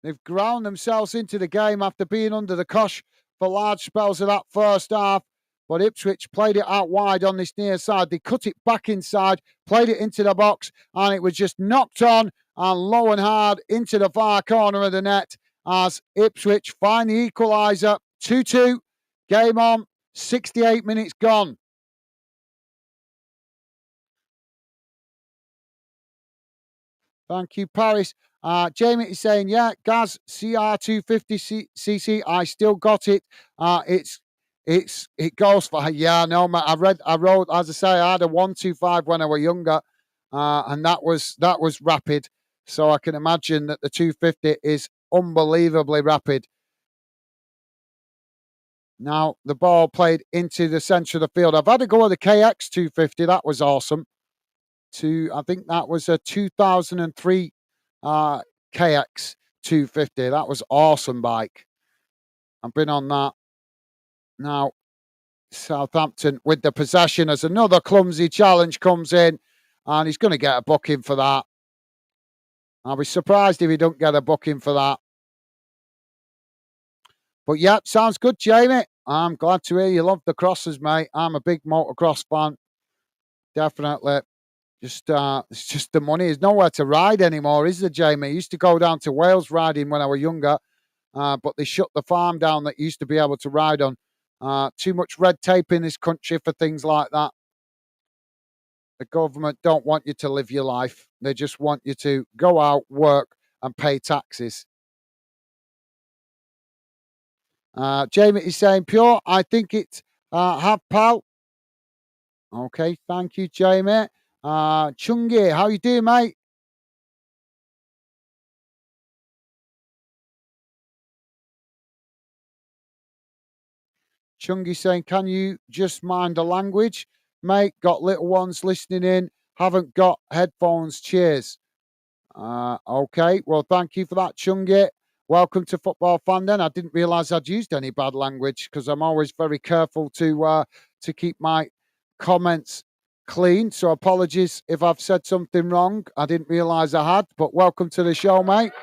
They've ground themselves into the game after being under the cosh for large spells of that first half. But Ipswich played it out wide on this near side. They cut it back inside, played it into the box, and it was just knocked on and low and hard into the far corner of the net as Ipswich find the equaliser. 2-2. Game on. 68 minutes gone. Thank you, Paris. Jamie is saying, yeah, Gaz CR250cc. I still got it. It goes for yeah. No, man. I rode as I say. I had a 125 when I was younger, and that was rapid. So I can imagine that the 250 is unbelievably rapid. Now the ball played into the centre of the field. I've had to go with the KX 250. That was awesome. I think that was a 2003 KX 250. That was awesome bike. I've been on that. Now Southampton with the possession as another clumsy challenge comes in, and he's going to get a booking for that. I'll be surprised if he don't get a booking for that. But yeah, sounds good, Jamie. I'm glad to hear you love the crosses, mate. I'm a big motocross fan. Definitely. It's just the money. There's nowhere to ride anymore, is there, Jamie? I used to go down to Wales riding when I was younger, but they shut the farm down that used to be able to ride on. Too much red tape in this country for things like that. The government don't want you to live your life. They just want you to go out, work, and pay taxes. Jamie is saying, Pure, I think it's half pal. Okay, thank you, Jamie. Chungi, how you doing, mate? Chungi saying, can you just mind the language? Mate, got little ones listening in, haven't got headphones, cheers. Okay, well, thank you for that, Chungi. Welcome to Football Fan then. I didn't realise I'd used any bad language because I'm always very careful to keep my comments clean. So apologies if I've said something wrong. I didn't realise I had, but welcome to the show, mate.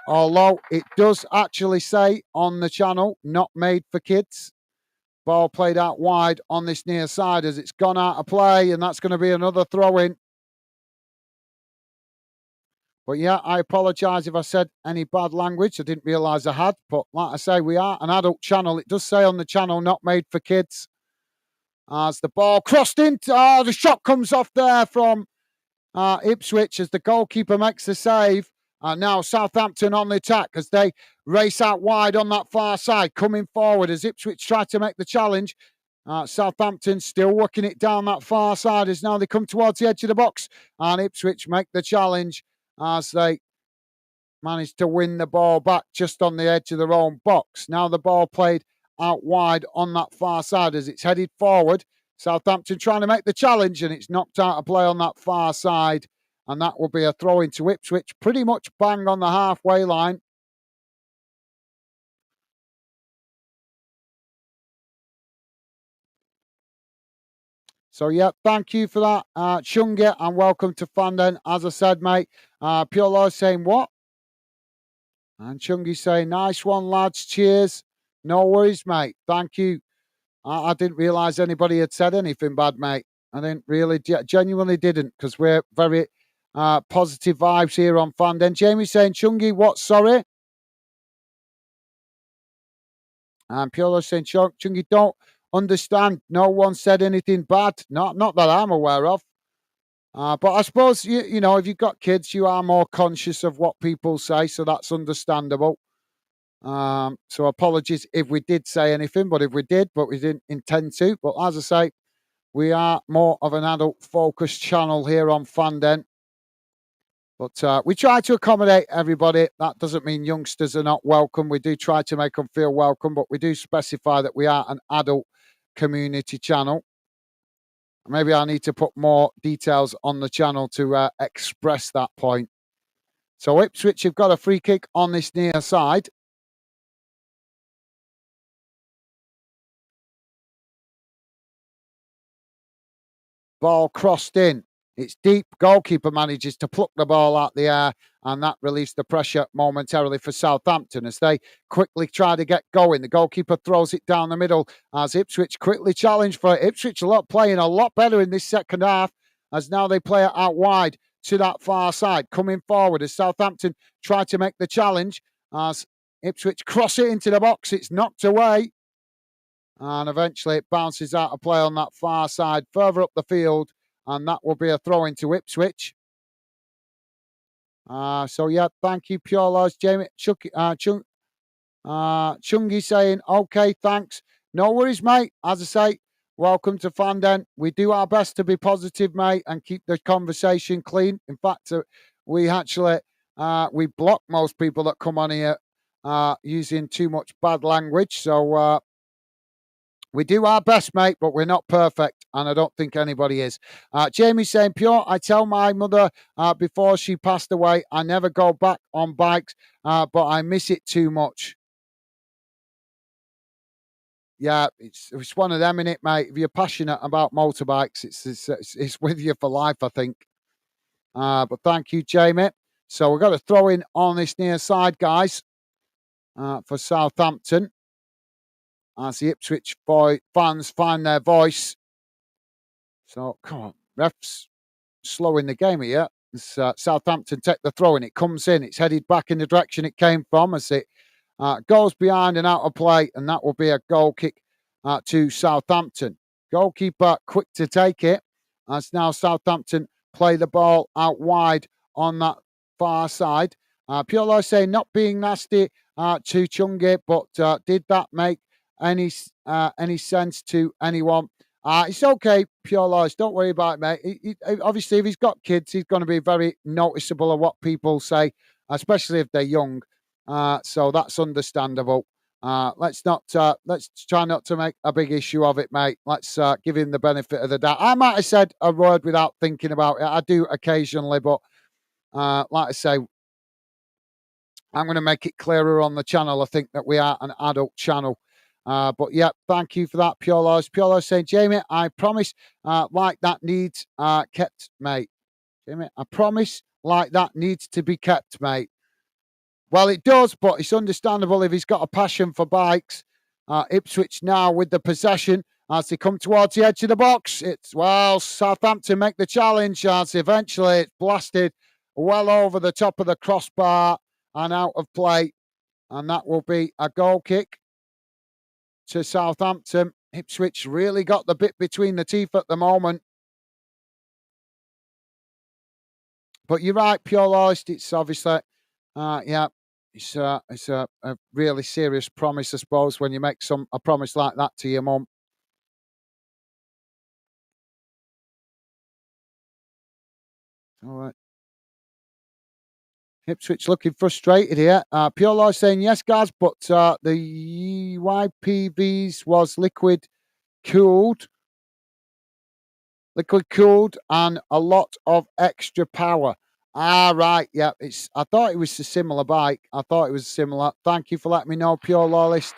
Although it does actually say on the channel, not made for kids. Ball played out wide on this near side as it's gone out of play, and that's going to be another throw-in. But yeah, I apologise if I said any bad language. I didn't realise I had. But like I say, we are an adult channel. It does say on the channel, not made for kids. As the ball crossed into... Oh, the shot comes off there from Ipswich as the goalkeeper makes the save. Now Southampton on the attack as they race out wide on that far side, coming forward as Ipswich try to make the challenge. Southampton still working it down that far side as now they come towards the edge of the box, and Ipswich make the challenge as they manage to win the ball back just on the edge of their own box. Now the ball played out wide on that far side as it's headed forward. Southampton trying to make the challenge, and it's knocked out of play on that far side. And that will be a throw into Ipswich, pretty much bang on the halfway line. So, yeah, thank you for that, Chungi, and welcome to Fandon. As I said, mate, Pure Law saying what? And Chungi saying, nice one, lads, cheers. No worries, mate, thank you. I didn't realise anybody had said anything bad, mate. I didn't really, genuinely didn't, because we're very positive vibes here on Fandon. Jamie saying, Chungi, what, sorry? And Piolo saying, Chungi, don't understand. No one said anything bad. Not that I'm aware of. But I suppose, you know, if you've got kids, you are more conscious of what people say, so that's understandable. So apologies if we did say anything, but if we did, but we didn't intend to. But as I say, we are more of an adult-focused channel here on Fandon. But we try to accommodate everybody. That doesn't mean youngsters are not welcome. We do try to make them feel welcome, but we do specify that we are an adult community channel. Maybe I need to put more details on the channel to express that point. So Ipswich have got a free kick on this near side. Ball crossed in. It's deep. Goalkeeper manages to pluck the ball out the air, and that relieves the pressure momentarily for Southampton as they quickly try to get going. The goalkeeper throws it down the middle as Ipswich quickly challenge for it. Ipswich playing a lot better in this second half as now they play it out wide to that far side. Coming forward as Southampton try to make the challenge as Ipswich cross it into the box. It's knocked away. And eventually it bounces out of play on that far side, further up the field, and that will be a throw into Ipswich. So, yeah, thank you, Pure Laws. Jamie Chungi saying, okay, thanks. No worries, mate. As I say, welcome to Fandon. We do our best to be positive, mate, and keep the conversation clean. In fact, we actually we block most people that come on here using too much bad language. So, we do our best, mate, but we're not perfect, and I don't think anybody is. Jamie saying, Pure, I tell my mother before she passed away, I never go back on bikes, but I miss it too much. Yeah, it's one of them, innit, mate? If you're passionate about motorbikes, it's with you for life, I think. But thank you, Jamie. So we've got to throw in on this near side, guys, for Southampton. As the Ipswich fans find their voice. So, come on, refs slowing the game here. Southampton take the throw and it comes in. It's headed back in the direction it came from as it goes behind and out of play. And that will be a goal kick to Southampton. Goalkeeper quick to take it. As now Southampton play the ball out wide on that far side. Piolo saying not being nasty to Chungi, but did that make any sense to anyone? It's okay, Pure Laws. Don't worry about it, mate. Obviously, if he's got kids, he's going to be very noticeable of what people say, especially if they're young. So that's understandable. Let's try not to make a big issue of it, mate. Let's give him the benefit of the doubt. I might have said a word without thinking about it. I do occasionally, but like I say, I'm going to make it clearer on the channel. I think that we are an adult channel. But yeah, thank you for that, Pure Laws. Pure Laws saying, Jamie, I promise like that needs kept, mate. Jamie, I promise like that needs to be kept, mate. Well, it does, but it's understandable if he's got a passion for bikes. Ipswich now with the possession as they come towards the edge of the box. Southampton make the challenge as eventually it's blasted well over the top of the crossbar and out of play. And that will be a goal kick to Southampton. Ipswich really got the bit between the teeth at the moment. But you're right, Pure Loyalist. It's obviously, it's a really serious promise, I suppose, when you make a promise like that to your mum. All right. Ipswich looking frustrated here. Pure Loyalist saying, yes, guys, but the YPVs was liquid cooled, and a lot of extra power. Right, yeah. I thought it was a similar bike. Thank you for letting me know, Pure Loyalist.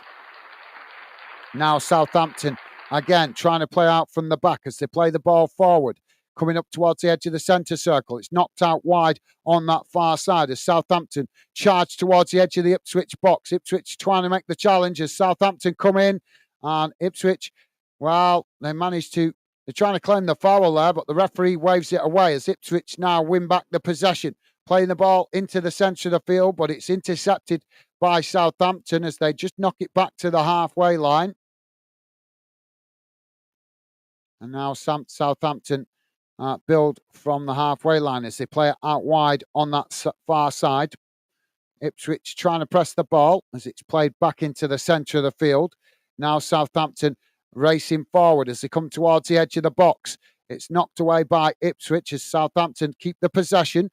Now Southampton again trying to play out from the back as they play the ball forward, coming up towards the edge of the centre circle. It's knocked out wide on that far side as Southampton charge towards the edge of the Ipswich box. Ipswich trying to make the challenge as Southampton come in, and Ipswich, they're trying to claim the foul there, but the referee waves it away as Ipswich now win back the possession, playing the ball into the centre of the field, but it's intercepted by Southampton as they just knock it back to the halfway line. And now Southampton build from the halfway line as they play it out wide on that far side. Ipswich trying to press the ball as it's played back into the centre of the field. Now Southampton racing forward as they come towards the edge of the box. It's knocked away by Ipswich as Southampton keep the possession,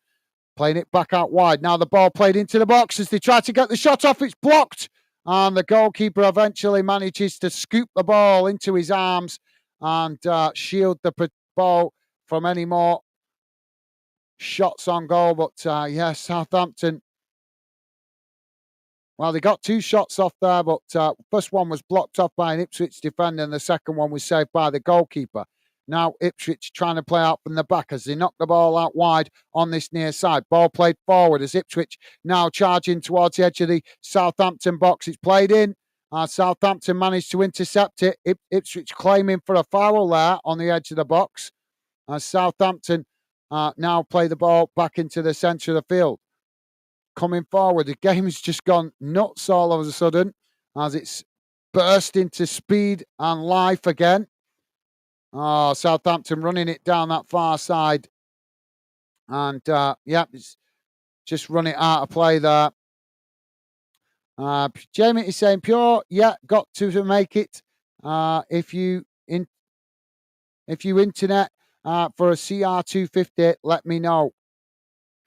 playing it back out wide. Now the ball played into the box as they try to get the shot off. It's blocked. And the goalkeeper eventually manages to scoop the ball into his arms and shield the ball from any more shots on goal. But Southampton, they got two shots off there, but first one was blocked off by an Ipswich defender and the second one was saved by the goalkeeper. Now Ipswich trying to play out from the back as they knock the ball out wide on this near side. Ball played forward as Ipswich now charging towards the edge of the Southampton box. It's played in. Southampton managed to intercept it. Ipswich claiming for a foul there on the edge of the box. Southampton now play the ball back into the centre of the field. Coming forward, the game's just gone nuts all of a sudden as it's burst into speed and life again. Southampton running it down that far side. And, it's just run it out of play there. Jamie is saying, Pure, got to make it. If you internet for a CR250, let me know.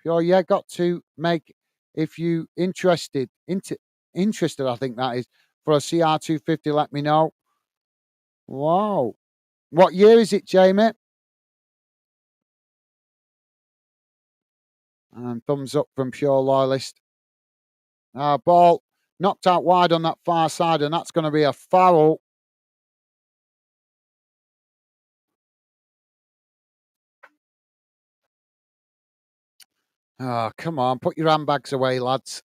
Pure, got to make. If you interested, I think that is, for a CR250, let me know. Wow. What year is it, Jamie? And thumbs up from Pure Loyalist. Ball knocked out wide on that far side, and that's going to be a foul. Oh, come on. Put your handbags away, lads.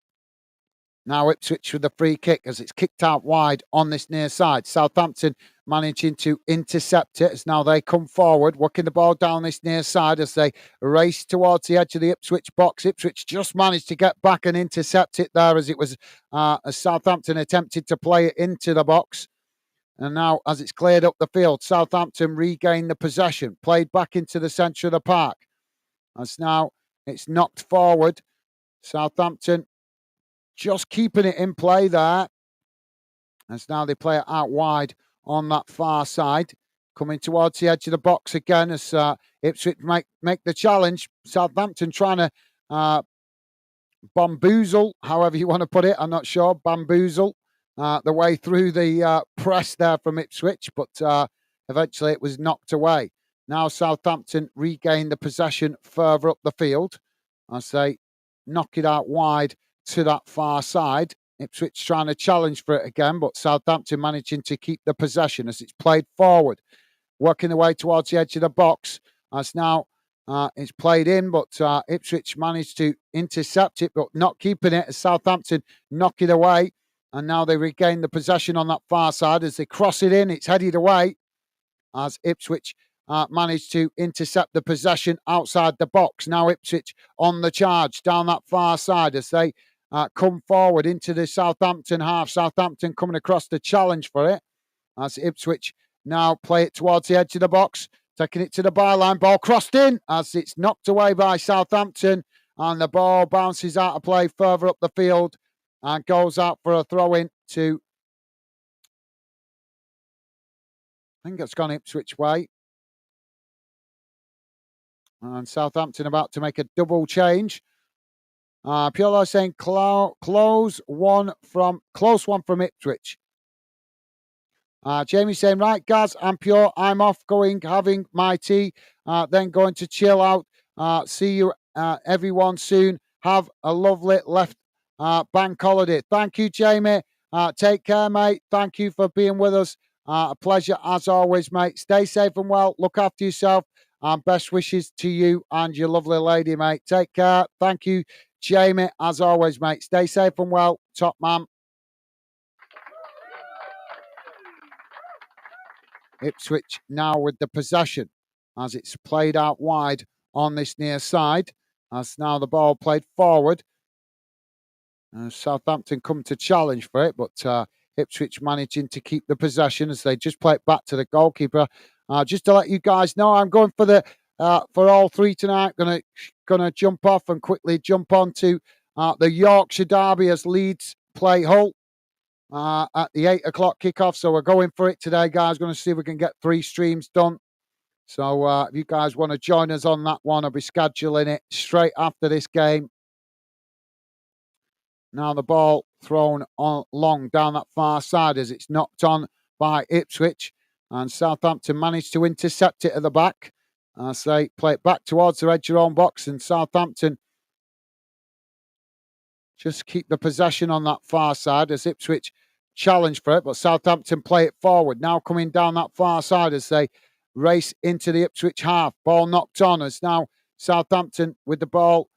Now Ipswich with the free kick as it's kicked out wide on this near side. Southampton managing to intercept it as now they come forward, working the ball down this near side as they race towards the edge of the Ipswich box. Ipswich just managed to get back and intercept it there as it was as Southampton attempted to play it into the box. And now as it's cleared up the field, Southampton regain the possession, played back into the centre of the park. As now it's knocked forward. Southampton just keeping it in play there. As now they play it out wide on that far side. Coming towards the edge of the box again as Ipswich make the challenge. Southampton trying to bamboozle, however you want to put it. I'm not sure. Bamboozle the way through the press there from Ipswich, but eventually it was knocked away. Now Southampton regain the possession further up the field as they knock it out wide to that far side. Ipswich trying to challenge for it again, but Southampton managing to keep the possession as it's played forward, working the way towards the edge of the box. As now it's played in, but Ipswich managed to intercept it, but not keeping it as Southampton knock it away. And now they regain the possession on that far side as they cross it in. It's headed away as Ipswich managed to intercept the possession outside the box. Now Ipswich on the charge down that far side as they come forward into the Southampton half. Southampton coming across the challenge for it as Ipswich now play it towards the edge of the box, taking it to the byline. Ball crossed in as it's knocked away by Southampton, and the ball bounces out of play further up the field and goes out for a throw-in to, I think it's gone Ipswich way. And Southampton about to make a double change. Piolo saying close one from Ipswich. Jamie saying, right, Gaz, I'm pure. I'm off going, having my tea, then going to chill out. See you, everyone, soon. Have a lovely bank holiday. Thank you, Jamie. Take care, mate. Thank you for being with us. A pleasure as always, mate. Stay safe and well. Look after yourself. And best wishes to you and your lovely lady, mate. Take care. Thank you, Jamie, as always, mate. Stay safe and well. Top man. Ipswich now with the possession as it's played out wide on this near side. As now the ball played forward. Southampton come to challenge for it, but Ipswich managing to keep the possession as they just play it back to the goalkeeper. Just to let you guys know, I'm going for all three tonight. Gonna jump off and quickly jump on to the Yorkshire Derby as Leeds play Hull at the 8 o'clock kickoff. So we're going for it today, guys. Going to see if we can get 3 streams done. So if you guys want to join us on that one, I'll be scheduling it straight after this game. Now the ball thrown on long down that far side as it's knocked on by Ipswich. And Southampton managed to intercept it at the back as they play it back towards their edge of their own box. And Southampton just keep the possession on that far side as Ipswich challenge for it. But Southampton play it forward. Now coming down that far side as they race into the Ipswich half. Ball knocked on as now Southampton with the ball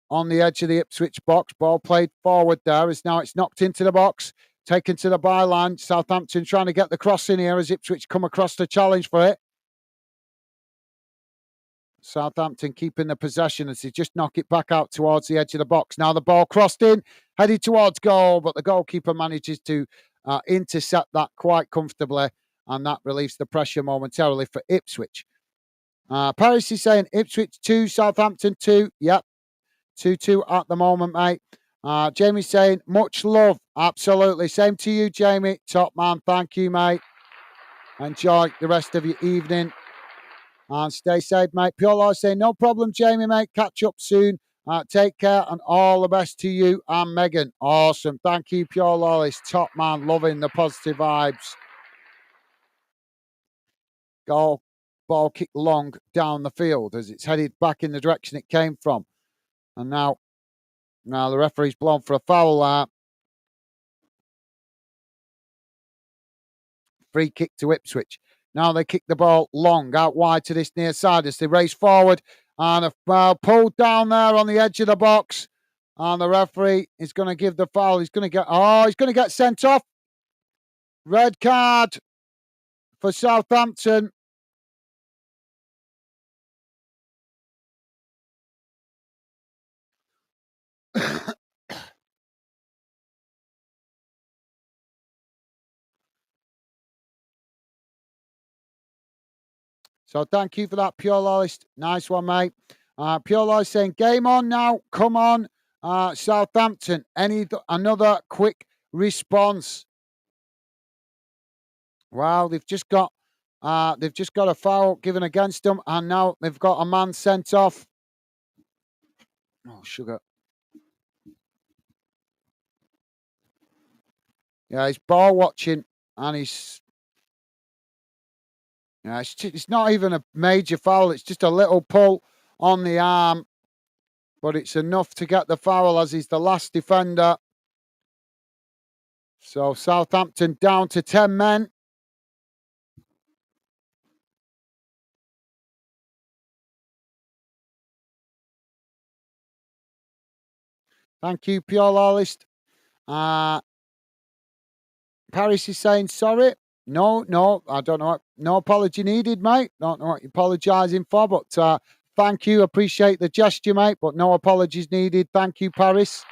on the edge of the Ipswich box. Ball played forward there as now it's knocked into the box, taken to the byline. Southampton trying to get the cross in here as Ipswich come across the challenge for it. Southampton keeping the possession as they just knock it back out towards the edge of the box. Now the ball crossed in, headed towards goal, but the goalkeeper manages to intercept that quite comfortably, and that relieves the pressure momentarily for Ipswich. Paris is saying Ipswich 2, Southampton 2. Yep, 2-2 at the moment, mate. Jamie's saying, much love. Absolutely. Same to you, Jamie. Top man. Thank you, mate. Enjoy the rest of your evening. And stay safe, mate. Pure Law saying, no problem, Jamie, mate. Catch up soon. Take care and all the best to you and Megan. Awesome. Thank you, Pure Lawless. Top man. Loving the positive vibes. Ball kicked long down the field as it's headed back in the direction it came from. And now the referee's blown for a foul. Free kick to Ipswich. Now they kick the ball long out wide to this near side as they race forward. And a foul pulled down there on the edge of the box. And the referee is going to give the foul. He's going to get sent off. Red card for Southampton. So thank you for that, Pure Lawless. Nice one, mate. Pure Lawless saying, game on now. Come on, Southampton. Another quick response. Wow, they've just got a foul given against them, and now they've got a man sent off. Oh, sugar. Yeah, he's ball watching, and he's yeah, it's not even a major foul. It's just a little pull on the arm, but it's enough to get the foul as he's the last defender. So Southampton down to 10 men. Thank you, Pure Lawlist. Paris is saying sorry. No, I don't know. No apology needed, mate. Don't know what you're apologising for, but thank you. Appreciate the gesture, mate, but no apologies needed. Thank you, Paris.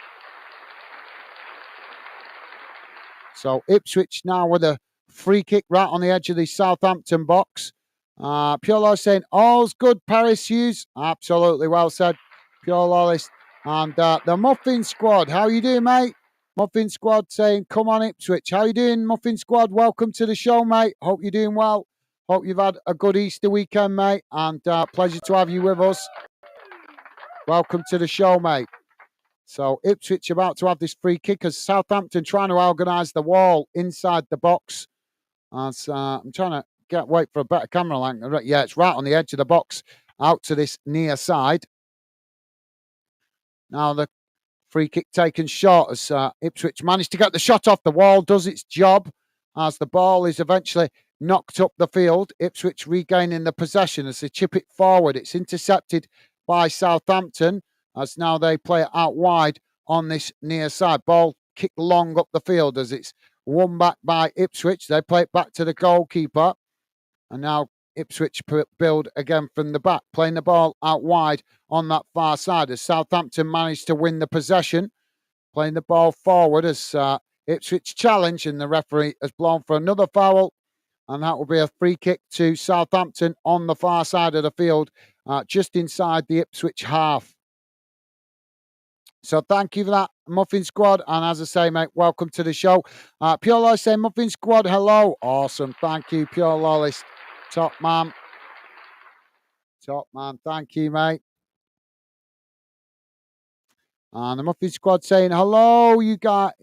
So Ipswich now with a free kick right on the edge of the Southampton box. Pure Law saying, all's good, Paris Hughes. Absolutely well said, Pure Lawless. And the Muffin Squad, how you doing, mate? Muffin Squad saying, come on, Ipswich. How you doing, Muffin Squad? Welcome to the show, mate. Hope you're doing well. Hope you've had a good Easter weekend, mate. And pleasure to have you with us. Welcome to the show, mate. So Ipswich about to have this free kick as Southampton trying to organise the wall inside the box. As I'm trying to wait for a better camera angle. Yeah, it's right on the edge of the box, out to this near side. Now the free kick taken short as Ipswich managed to get the shot off the wall, does its job as the ball is eventually knocked up the field. Ipswich regaining the possession as they chip it forward. It's intercepted by Southampton as now they play it out wide on this near side. Ball kicked long up the field as it's won back by Ipswich. They play it back to the goalkeeper. And now Ipswich build again from the back, playing the ball out wide on that far side as Southampton managed to win the possession, playing the ball forward as Ipswich challenge, and the referee has blown for another foul, and that will be a free kick to Southampton on the far side of the field, just inside the Ipswich half. So thank you for that, Muffin Squad. And as I say, mate, welcome to the show. Pure Lawless saying, Muffin Squad, hello. Awesome. Thank you, Pure Lawless. Top man. Top man. Thank you, mate. And the Muffin Squad saying, hello, you guys.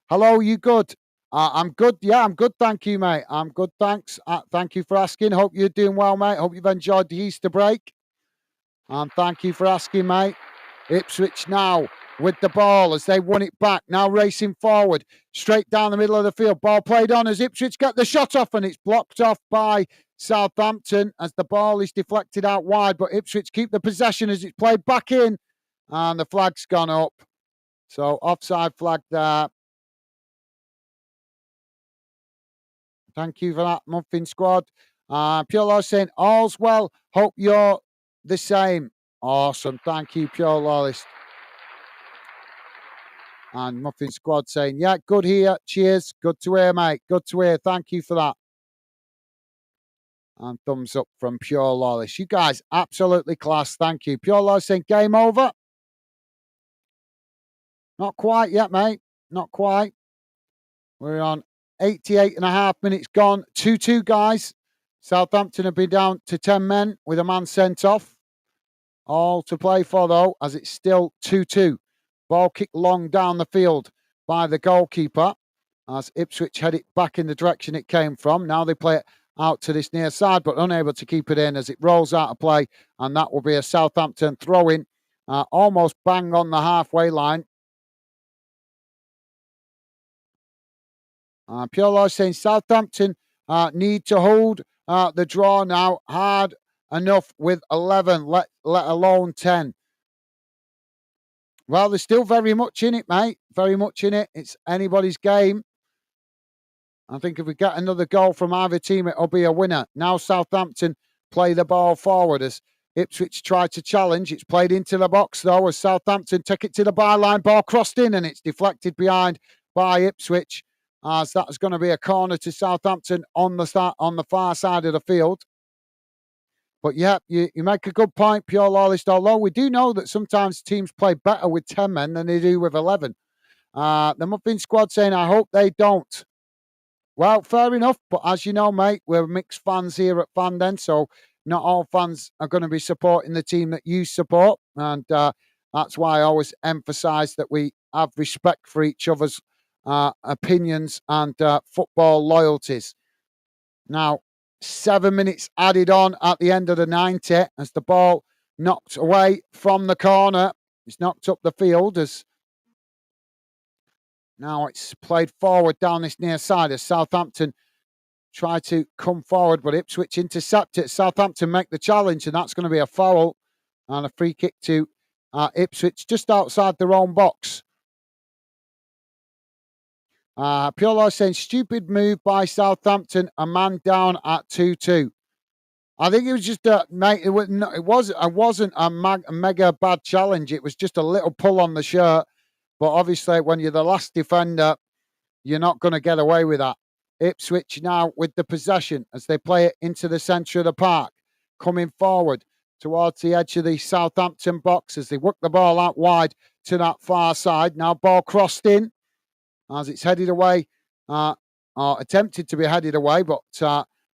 Hello, you good? I'm good. Yeah, I'm good. Thank you, mate. I'm good. Thanks. Thank you for asking. Hope you're doing well, mate. Hope you've enjoyed the Easter break. And thank you for asking, mate. Ipswich now with the ball as they won it back. Now racing forward, straight down the middle of the field. Ball played on as Ipswich get the shot off, and it's blocked off by Southampton as the ball is deflected out wide. But Ipswich keep the possession as it's played back in, and the flag's gone up. So offside flag there. Thank you for that, Muffin Squad. Pure Law saying, all's well. Hope you're the same. Awesome. Thank you, Pure Lawless. And Muffin Squad saying, yeah, good here. Cheers. Good to hear, mate. Good to hear. Thank you for that. And thumbs up from Pure Lawless. You guys, absolutely class. Thank you. Pure Lawless saying, game over. Not quite yet, mate. Not quite. We're on 88 and a half minutes gone. 2-2, guys. Southampton have been down to 10 men with a man sent off. All to play for, though, as it's still 2-2. Ball kicked long down the field by the goalkeeper as Ipswich head it back in the direction it came from. Now they play it out to this near side, but unable to keep it in as it rolls out of play. And that will be a Southampton throw-in, almost bang on the halfway line. Pure Law saying Southampton need to hold the draw now. Hard enough with 11, let alone 10. Well, they're still very much in it, mate. Very much in it. It's anybody's game. I think if we get another goal from either team, it'll be a winner. Now Southampton play the ball forward as Ipswich try to challenge. It's played into the box, though, as Southampton take it to the byline. Ball crossed in, and it's deflected behind by Ipswich. As that's going to be a corner to Southampton on the far side of the field. But yeah, you make a good point, Pure Lawless, although we do know that sometimes teams play better with 10 men than they do with 11. The Muffin Squad saying, I hope they don't. Well, fair enough. But as you know, mate, we're mixed fans here at Fanden, so not all fans are going to be supporting the team that you support. And that's why I always emphasise that we have respect for each other's opinions and football loyalties. Now, 7 minutes added on at the end of the 90 as the ball knocked away from the corner. It's knocked up the field as now it's played forward down this near side as Southampton try to come forward, but Ipswich intercept it. Southampton make the challenge, and that's going to be a foul and a free kick to Ipswich just outside their own box. Piolo saying, stupid move by Southampton, a man down at 2-2. I think it was just mate. It wasn't a mega bad challenge. It was just a little pull on the shirt. But obviously, when you're the last defender, you're not going to get away with that. Ipswich now with the possession as they play it into the centre of the park, coming forward towards the edge of the Southampton box as they work the ball out wide to that far side. Now ball crossed in as it's headed away, or attempted to be headed away, but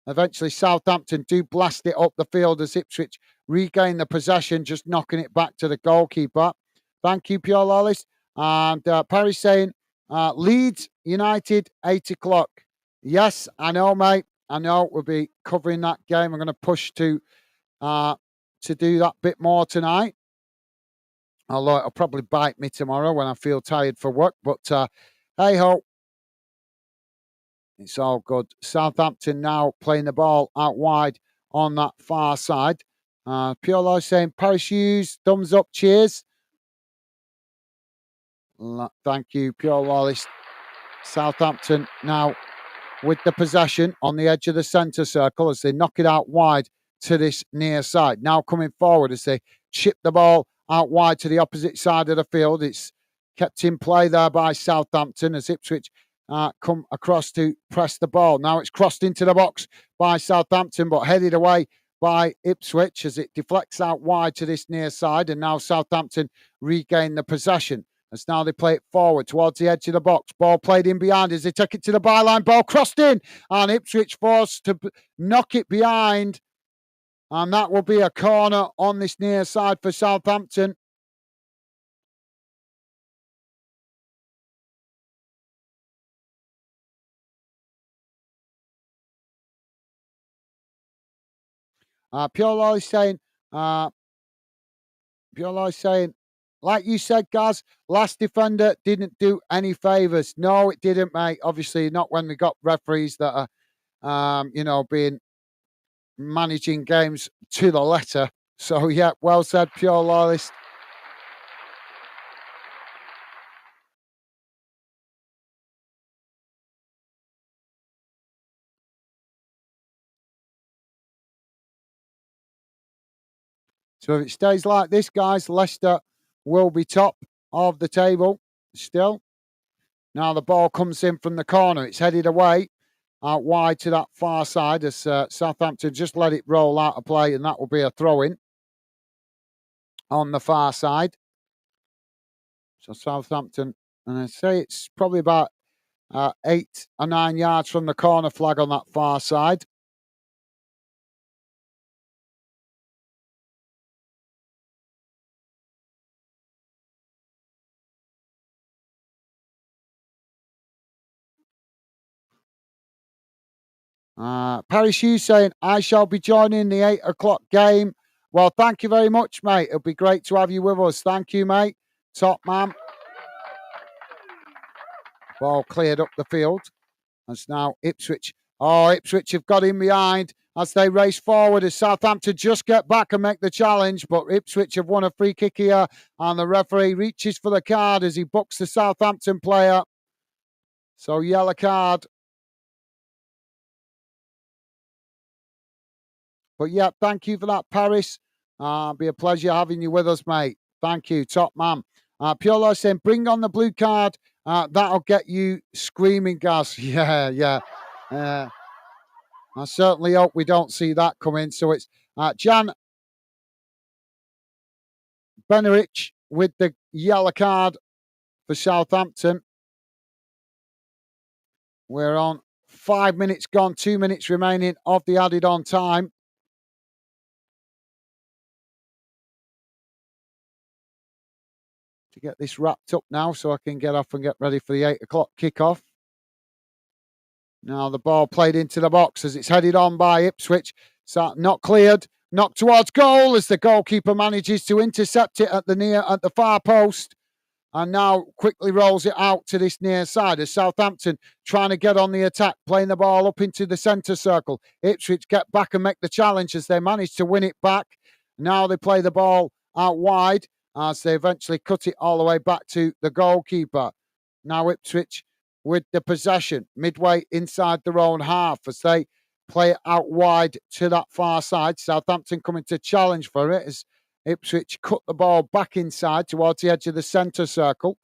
eventually Southampton do blast it up the field as Ipswich regain the possession, just knocking it back to the goalkeeper. Thank you, Pure Lawless. And Perry saying, Leeds United, 8 o'clock. Yes, I know, mate. I know we'll be covering that game. I'm going to push to do that bit more tonight. Although it'll probably bite me tomorrow when I feel tired for work. But hey ho, it's all good. Southampton now playing the ball out wide on that far side. Piolo saying, Paris Hughes, thumbs up, cheers. Thank you, Pure Lawless. Southampton now with the possession on the edge of the centre circle as they knock it out wide to this near side. Now coming forward as they chip the ball out wide to the opposite side of the field. It's kept in play there by Southampton as Ipswich come across to press the ball. Now it's crossed into the box by Southampton, but headed away by Ipswich as it deflects out wide to this near side. And now Southampton regain the possession. As now they play it forward towards the edge of the box. Ball played in behind as they take it to the byline. Ball crossed in and Ipswich forced to knock it behind. And that will be a corner on this near side for Southampton. Pure Law is saying, like you said, Gaz, last defender didn't do any favours. No, it didn't, mate. Obviously, not when we got referees that are, being managing games to the letter. So, yeah, well said, Pure Loyalist. So if it stays like this, guys, Leicester will be top of the table still. Now the ball comes in from the corner. It's headed away out wide to that far side as Southampton just let it roll out of play, and that will be a throw-in on the far side. So Southampton, and I say it's probably about 8 or 9 yards from the corner flag on that far side. Paris Hughes saying, I shall be joining the 8 o'clock game. Well, thank you very much, mate. It'll be great to have you with us. Thank you, mate. Top man. Ball cleared up the field. As now Ipswich. Oh, Ipswich have got in behind as they race forward as Southampton just get back and make the challenge. But Ipswich have won a free kick here. And the referee reaches for the card as he books the Southampton player. So yellow card. But yeah, thank you for that, Paris. Be a pleasure having you with us, mate. Thank you, top man. Piolo saying, bring on the blue card. That'll get you screaming, Gaz. Yeah. I certainly hope we don't see that coming. So it's Jan Benarich with the yellow card for Southampton. We're on 5 minutes gone, 2 minutes remaining of the added on time. to get this wrapped up now so I can get off and get ready for the 8 o'clock kickoff. Now the ball played into the box as it's headed on by Ipswich. So not cleared, knocked towards goal as the goalkeeper manages to intercept it at the far post. And now quickly rolls it out to this near side as Southampton trying to get on the attack, playing the ball up into the centre circle. Ipswich get back and make the challenge as they manage to win it back. Now they play the ball out wide as they eventually cut it all the way back to the goalkeeper. Now Ipswich with the possession midway inside their own half as they play it out wide to that far side. Southampton coming to challenge for it as Ipswich cut the ball back inside towards the edge of the centre circle.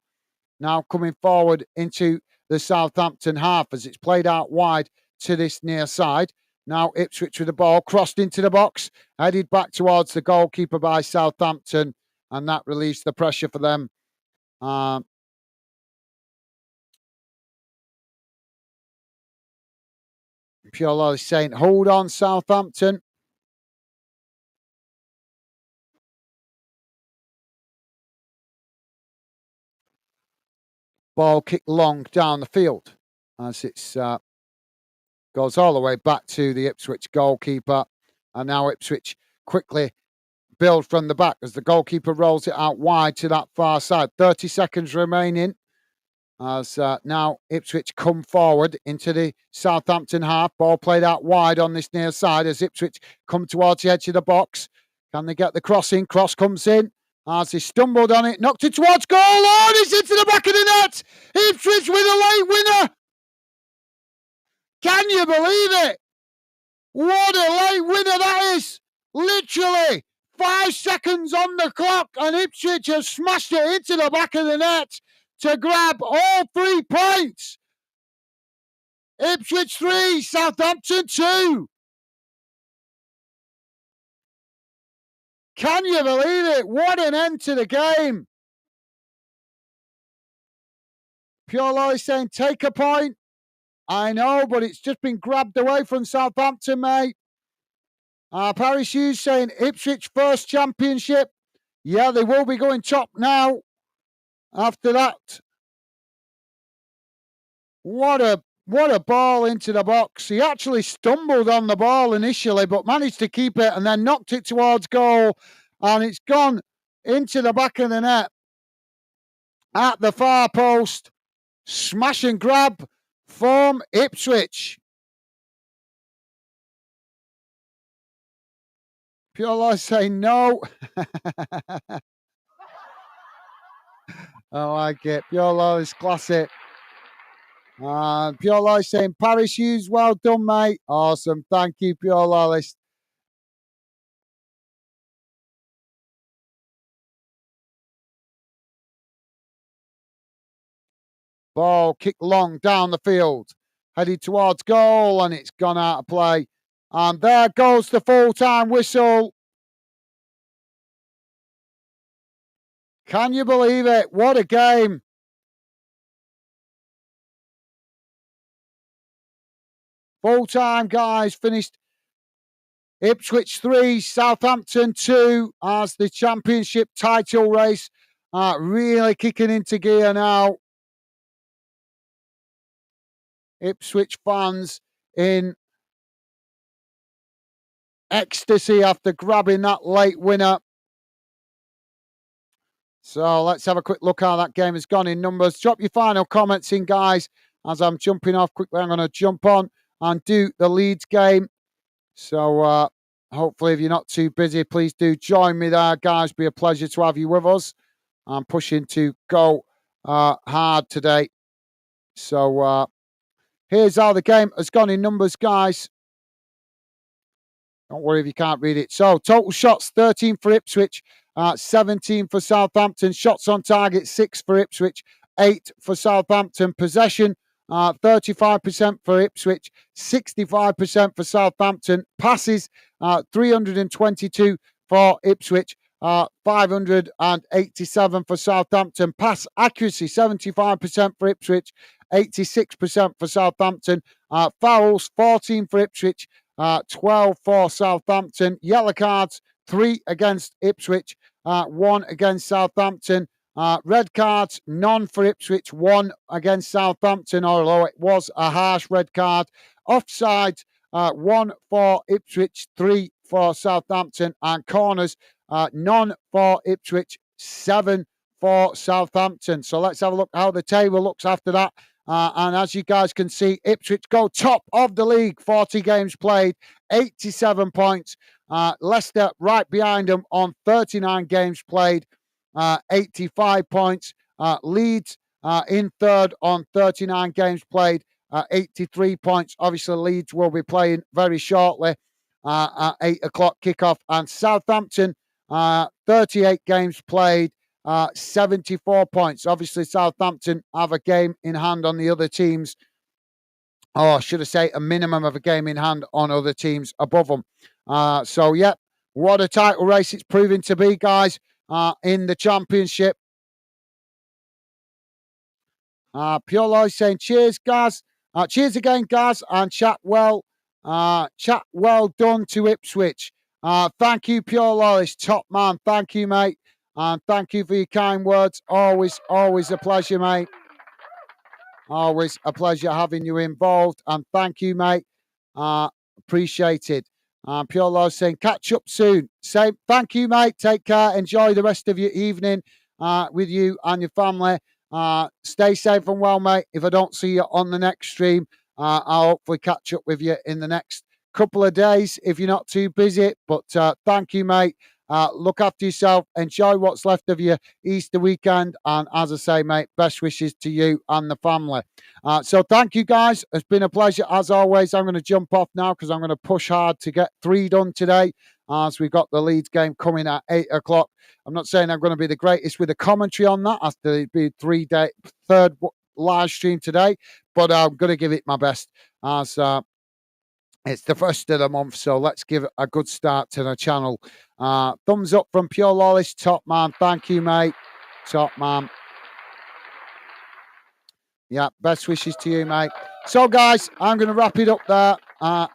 Now coming forward into the Southampton half as it's played out wide to this near side. Now Ipswich with the ball crossed into the box, headed back towards the goalkeeper by Southampton, and that relieves the pressure for them. Piolo is saying, hold on, Southampton. Ball kicked long down the field as it's goes all the way back to the Ipswich goalkeeper. And now Ipswich quickly build from the back as the goalkeeper rolls it out wide to that far side. 30 seconds remaining as now Ipswich come forward into the Southampton half. Ball played out wide on this near side as Ipswich come towards the edge of the box. Can they get the crossing? Cross comes in. As he stumbled on it, knocked it towards goal. Oh, it's into the back of the net. Ipswich with a late winner. Can you believe it? What a late winner that is. Literally 5 seconds on the clock, and Ipswich have smashed it into the back of the net to grab all 3 points. Ipswich 3, Southampton 2. Can you believe it? What an end to the game. Piolo is saying, take a point. I know, but it's just been grabbed away from Southampton, mate. Paris Hughes saying, Ipswich first championship. Yeah, they will be going top now. After that. What a ball into the box. He actually stumbled on the ball initially, but managed to keep it and then knocked it towards goal. And it's gone into the back of the net at the far post. Smash and grab from Ipswich. Piolo saying no. I like it. Piolo is classic. Piolo saying, Paris Hughes, well done, mate. Awesome. Thank you, Piolo. Ball kicked long down the field. Headed towards goal, and it's gone out of play. And there goes the full-time whistle. Can you believe it? What a game. Full-time, guys, finished Ipswich 3, Southampton 2 as the championship title race really kicking into gear now. Ipswich fans in ecstasy after grabbing that late winner. So let's have a quick look how that game has gone in numbers. Drop your final comments in, guys. As I'm jumping off quickly, I'm going to jump on and do the Leeds game. So hopefully if you're not too busy, please do join me there, guys. Be a pleasure to have you with us. I'm pushing to go hard today. So here's how the game has gone in numbers, guys. Don't worry if you can't read it. So total shots, 13 for Ipswich, 17 for Southampton. Shots on target, 6 for Ipswich, 8 for Southampton. Possession, 35% for Ipswich, 65% for Southampton. Passes, 322 for Ipswich, 587 for Southampton. Pass accuracy, 75% for Ipswich, 86% for Southampton. Fouls, 14 for Ipswich, 12 for Southampton. Yellow cards, 3 against Ipswich, 1 against Southampton. Red cards, none for Ipswich, one against Southampton, although it was a harsh red card. Offside, one for Ipswich, three for Southampton, and corners, none for Ipswich, seven for Southampton. So let's have a look how the table looks after that. And as you guys can see, Ipswich go top of the league, 40 games played, 87 points. Leicester right behind them on 39 games played, 85 points. Leeds in third on 39 games played, 83 points. Obviously, Leeds will be playing very shortly at 8 o'clock kickoff. And Southampton, 38 games played, 74 points. Obviously, Southampton have a game in hand on the other teams. Or should I say a minimum of a game in hand on other teams above them. So, yeah, what a title race it's proving to be, guys, in the Championship. Pure Lloyd saying, cheers, Gaz. Cheers again, Gaz, and chat well done to Ipswich. Thank you, Pure Loris, top man. Thank you, mate. And thank you for your kind words. Always a pleasure, mate. Always a pleasure having you involved. And thank you, mate. Appreciate it. Pure Loris saying, catch up soon. Say thank you, mate. Take care. Enjoy the rest of your evening with you and your family. Stay safe and well, mate. If I don't see you on the next stream, I'll hopefully catch up with you in the next couple of days if you're not too busy. But thank you, mate. Look after yourself. Enjoy what's left of your Easter weekend. And as I say, mate, best wishes to you and the family. So thank you, guys. It's been a pleasure as always. I'm going to jump off now because I'm going to push hard to get 3 done today, as we've got the Leeds game coming at 8 o'clock. I'm not saying I'm going to be the greatest with the commentary on that after it be third live stream today, but I'm going to give it my best as it's the first of the month, so let's give it a good start to the channel. Thumbs up from Pure Lawless, top man. Thank you, mate. Top man. Yeah, best wishes to you, mate. So, guys, I'm going to wrap it up there.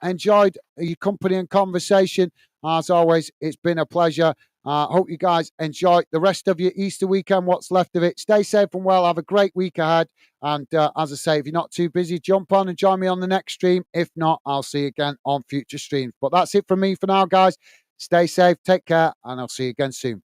Enjoyed your company and conversation. As always, it's been a pleasure. Hope you guys enjoy the rest of your Easter weekend, what's left of it. Stay safe and well. Have a great week ahead. And as I say, if you're not too busy, jump on and join me on the next stream. If not, I'll see you again on future streams. But that's it from me for now, guys. Stay safe, take care, and I'll see you again soon.